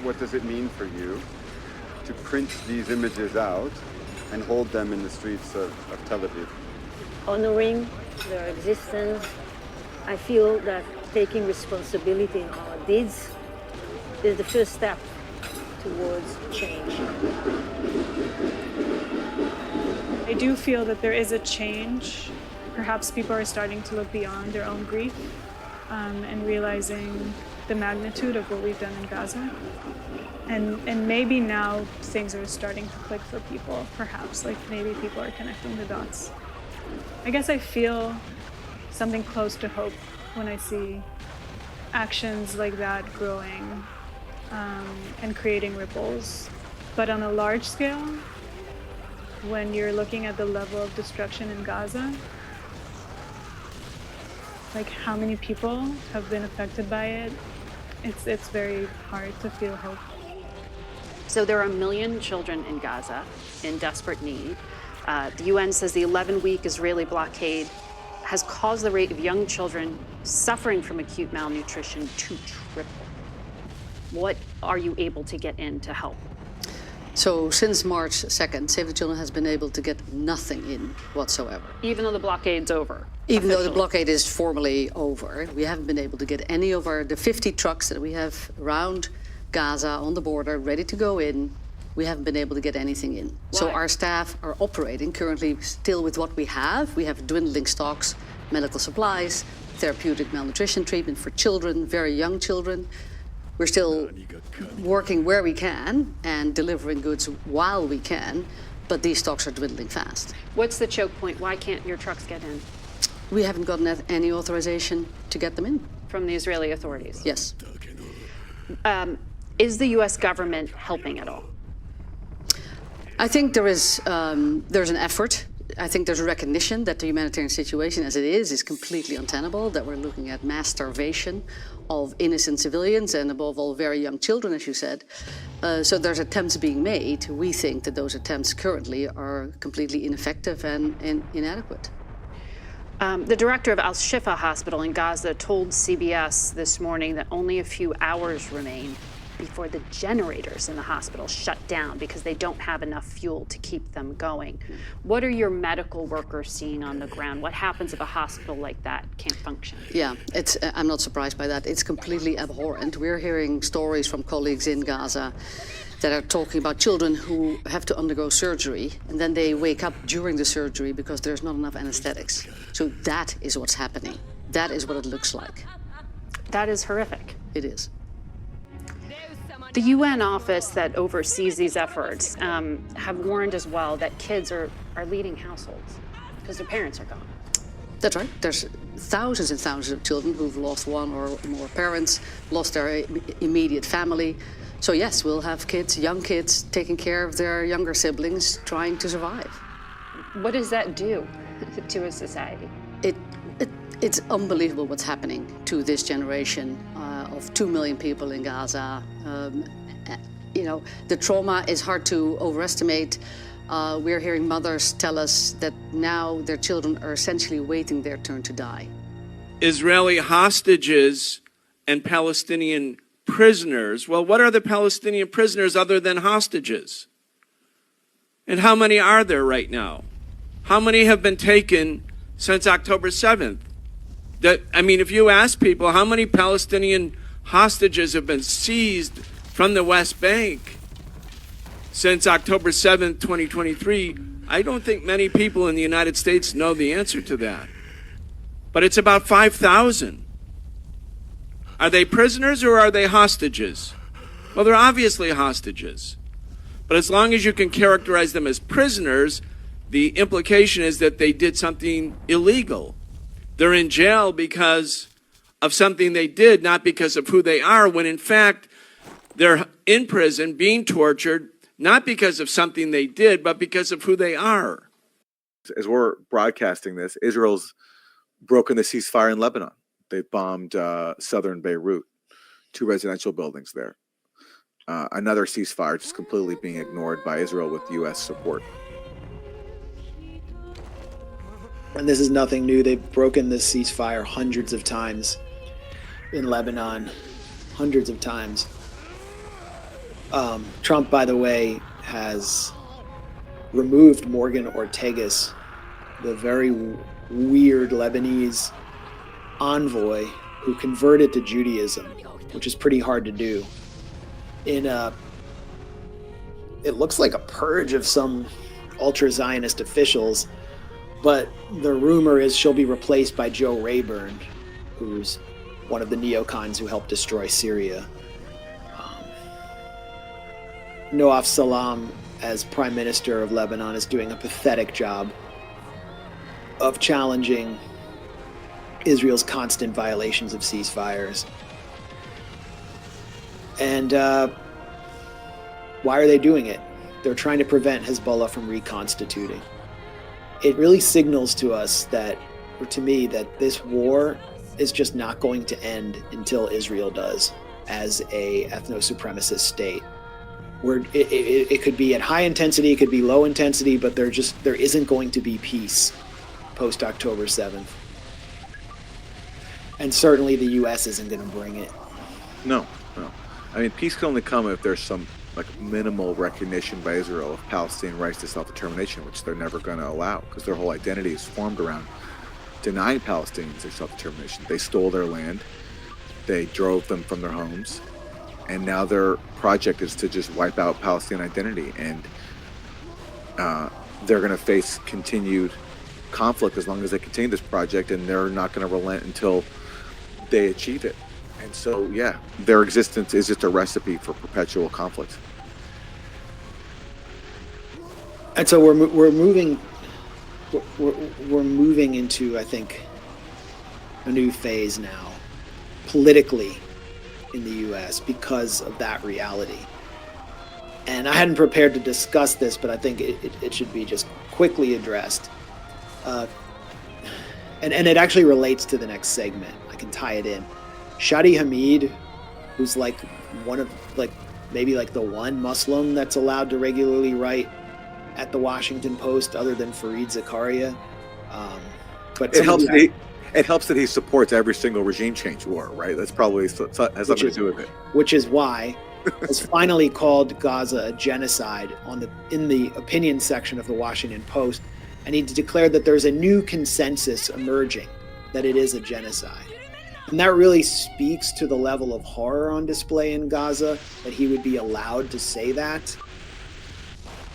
S12: What does it mean for you to print these images out and hold them in the streets of Tel Aviv?
S27: Honoring their existence, I feel that taking responsibility in our deeds is the first step towards change.
S5: I do feel that there is a change. Perhaps people are starting to look beyond their own grief and realizing the magnitude of what we've done in Gaza. And maybe now things are starting to click for people, perhaps, like maybe people are connecting the dots. I guess I feel something close to hope when I see actions like that growing and creating ripples. But on a large scale, when you're looking at the level of destruction in Gaza, like how many people have been affected by it, it's very hard to feel hope.
S7: So there are 1 million children in Gaza in desperate need. The UN says the 11-week Israeli blockade has caused the rate of young children suffering from acute malnutrition to triple. What are you able to get in to help?
S10: So since March 2nd, Save the Children has been able to get nothing in whatsoever.
S7: Even though the blockade's over?
S10: Even though the blockade is formally over, we haven't been able to get any of the 50 trucks that we have around Gaza on the border ready to go in. We haven't been able to get anything in.
S7: Why?
S10: So our staff are operating currently still with what we have. We have dwindling stocks, medical supplies, therapeutic malnutrition treatment for children, very young children. We're still working where we can and delivering goods while we can, but these stocks are dwindling fast.
S7: What's the choke point? Why can't your trucks get in?
S10: We haven't gotten any authorization to get them in.
S7: From the Israeli authorities?
S10: Yes.
S7: Is the U.S. government helping at all?
S10: I think there's an effort. I think there's a recognition that the humanitarian situation as it is completely untenable, that we're looking at mass starvation of innocent civilians and above all very young children, as you said. So there's attempts being made. We think that those attempts currently are completely ineffective and inadequate.
S7: The director of Al-Shifa Hospital in Gaza told CBS this morning that only a few hours remain before the generators in the hospital shut down because they don't have enough fuel to keep them going. What are your medical workers seeing on the ground? What happens if a hospital like that can't function?
S10: Yeah, I'm not surprised by that. It's completely abhorrent. We're hearing stories from colleagues in Gaza that are talking about children who have to undergo surgery and then they wake up during the surgery because there's not enough anesthetics. So that is what's happening. That is what it looks like.
S7: That is horrific.
S10: It is.
S7: The UN office that oversees these efforts have warned as well that kids are leading households because their parents are gone.
S10: That's right. There's thousands and thousands of children who've lost one or more parents, lost their immediate family. So yes, we'll have kids, young kids, taking care of their younger siblings, trying to survive.
S7: What does that do to a society?
S10: It's unbelievable what's happening to this generation of 2 million people in Gaza. The trauma is hard to overestimate. We're hearing mothers tell us that now their children are essentially waiting their turn to die.
S11: Israeli hostages and Palestinian prisoners. Well, what are the Palestinian prisoners other than hostages? And how many are there right now? How many have been taken since October 7th? If you ask people how many Palestinian hostages have been seized from the West Bank since October 7th, 2023, I don't think many people in the United States know the answer to that. But it's about 5,000. Are they prisoners or are they hostages? Well, they're obviously hostages. But as long as you can characterize them as prisoners, the implication is that they did something illegal. They're in jail because of something they did, not because of who they are, when in fact they're in prison being tortured, not because of something they did, but because of who they are.
S13: As we're broadcasting this, Israel's broken the ceasefire in Lebanon. They bombed southern Beirut, 2 residential buildings there. Another ceasefire just completely being ignored by Israel with U.S. support.
S14: And this is nothing new. They've broken this ceasefire hundreds of times. in Lebanon hundreds of times. Trump, by the way, has removed Morgan Ortagus, the very weird Lebanese envoy who converted to Judaism, which is pretty hard to do, in it looks like a purge of some ultra-Zionist officials, but the rumor is she'll be replaced by Joe Rayburn, who's one of the neocons who helped destroy Syria. Noaf Salam, as Prime Minister of Lebanon, is doing a pathetic job of challenging Israel's constant violations of ceasefires. And why are they doing it? They're trying to prevent Hezbollah from reconstituting. It really signals to us that, or to me, that this war is just not going to end until Israel does as a ethno-supremacist state. Where it could be at high intensity, it could be low intensity, but there isn't going to be peace post October 7th. And certainly the U.S. isn't going to bring it.
S13: No. I mean, peace can only come if there's some minimal recognition by Israel of Palestinian rights to self-determination, which they're never going to allow because their whole identity is formed around denying Palestinians their self-determination. They stole their land, they drove them from their homes, and now their project is to just wipe out Palestinian identity, and they're going to face continued conflict as long as they continue this project, and they're not going to relent until they achieve it. And so, yeah, their existence is just a recipe for perpetual conflict.
S14: And so we're moving into, I think, a new phase now, politically, in the U.S. because of that reality. And I hadn't prepared to discuss this, but I think it should be just quickly addressed. And it actually relates to the next segment. I can tie it in. Shadi Hamid, who's like one of maybe the one Muslim that's allowed to regularly write at the Washington Post other than Fareed Zakaria. But
S13: it helps that he supports every single regime change war, right? That's probably has something to do with it.
S14: Which is why has finally called Gaza a genocide in the opinion section of the Washington Post, and he declared that there's a new consensus emerging that it is a genocide. And that really speaks to the level of horror on display in Gaza, that he would be allowed to say that.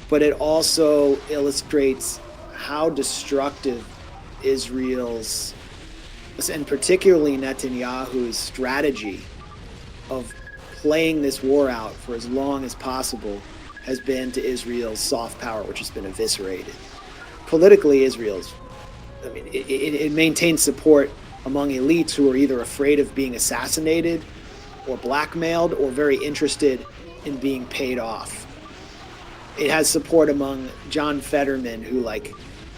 S14: But it also illustrates how destructive Israel's, and particularly Netanyahu's, strategy of playing this war out for as long as possible has been to Israel's soft power, which has been eviscerated. Politically, it maintains support among elites who are either afraid of being assassinated or blackmailed or very interested in being paid off. It has support among John Fetterman, who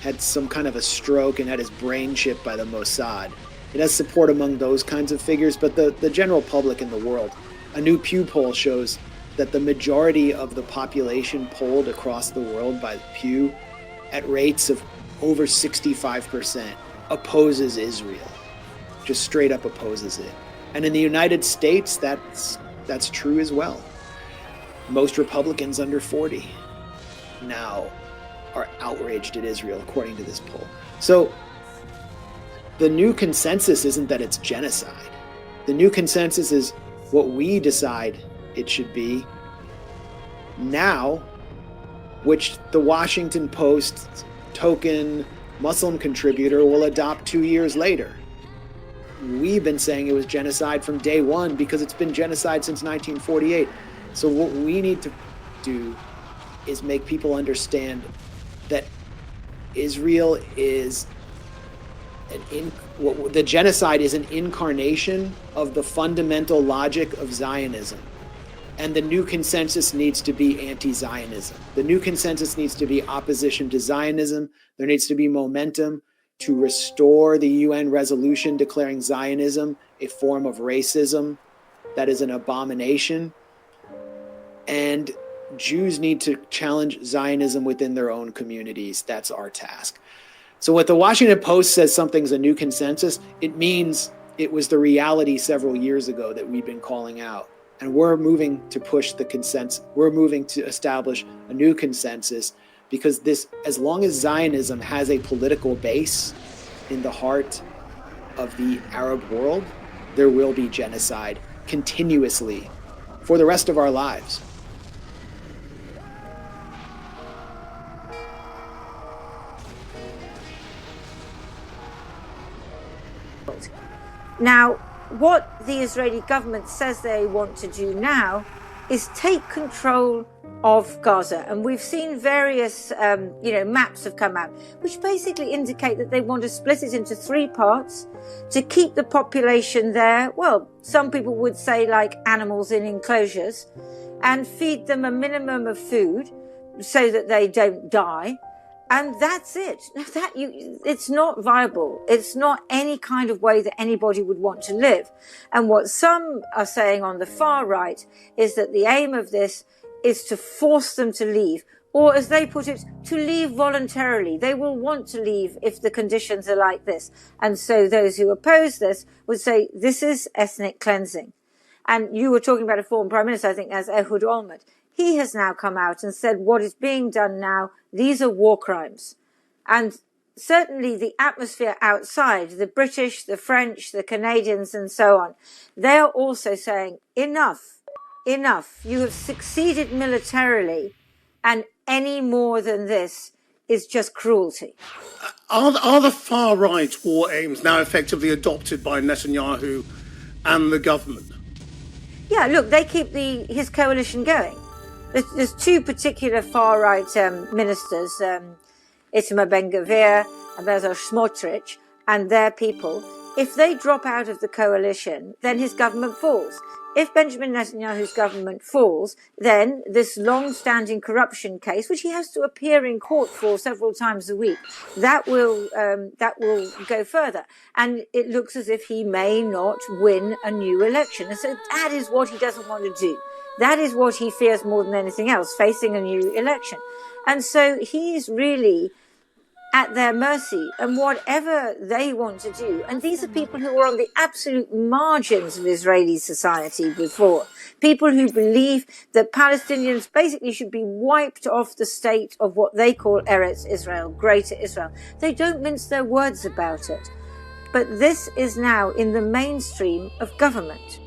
S14: had some kind of a stroke and had his brain chipped by the Mossad. It has support among those kinds of figures, but the general public in the world, a new Pew poll shows that the majority of the population polled across the world by Pew at rates of over 65% opposes Israel. Just straight up opposes it. And in the United States, that's true as well. Most Republicans under 40 now are outraged at Israel, according to this poll. So the new consensus isn't that it's genocide. The new consensus is what we decide it should be now, which the Washington Post token Muslim contributor will adopt 2 years later. We've been saying it was genocide from day one because it's been genocide since 1948. So what we need to do is make people understand that Israel is the genocide is an incarnation of the fundamental logic of Zionism. And the new consensus needs to be anti-Zionism. The new consensus needs to be opposition to Zionism. There needs to be momentum to restore the UN resolution declaring Zionism a form of racism that is an abomination. And Jews need to challenge Zionism within their own communities. That's our task. So when the Washington Post says something's a new consensus, it means It was the reality several years ago that we've been calling out. And we're moving to push the consensus. We're moving to establish a new consensus, because this, as long as Zionism has a political base in the heart of the Arab world, there will be genocide continuously for the rest of our lives.
S27: Now, what the Israeli government says they want to do now is take control of Gaza. And we've seen various, maps have come out, which basically indicate that they want to split it into 3 parts to keep the population there. Well, some people would say like animals in enclosures, and feed them a minimum of food so that they don't die. And that's it. It's not viable. It's not any kind of way that anybody would want to live. And what some are saying on the far right is that the aim of this is to force them to leave, or as they put it, to leave voluntarily. They will want to leave if the conditions are like this. And so those who oppose this would say this is ethnic cleansing. And you were talking about a former prime minister, I think, as Ehud Olmert. He has now come out and said what is being done now, these are war crimes. And certainly the atmosphere outside, the British, the French, the Canadians and so on, they are also saying, enough, enough. You have succeeded militarily, and any more than this is just cruelty.
S25: Are the far-right war aims now effectively adopted by Netanyahu and the government?
S27: Yeah, look, they keep his coalition going. There's 2 particular far-right ministers, Itamar Ben-Gvir and Bezos Smotrich, and their people. If they drop out of the coalition, then his government falls. If Benjamin Netanyahu's government falls, then this long-standing corruption case, which he has to appear in court for several times a week, that will go further. And it looks as if he may not win a new election. And so that is what he doesn't want to do. That is what he fears more than anything else, facing a new election. And so he's really at their mercy, and whatever they want to do. And these are people who were on the absolute margins of Israeli society before. People who believe that Palestinians basically should be wiped off the state of what they call Eretz Israel, Greater Israel. They don't mince their words about it. But this is now in the mainstream of government.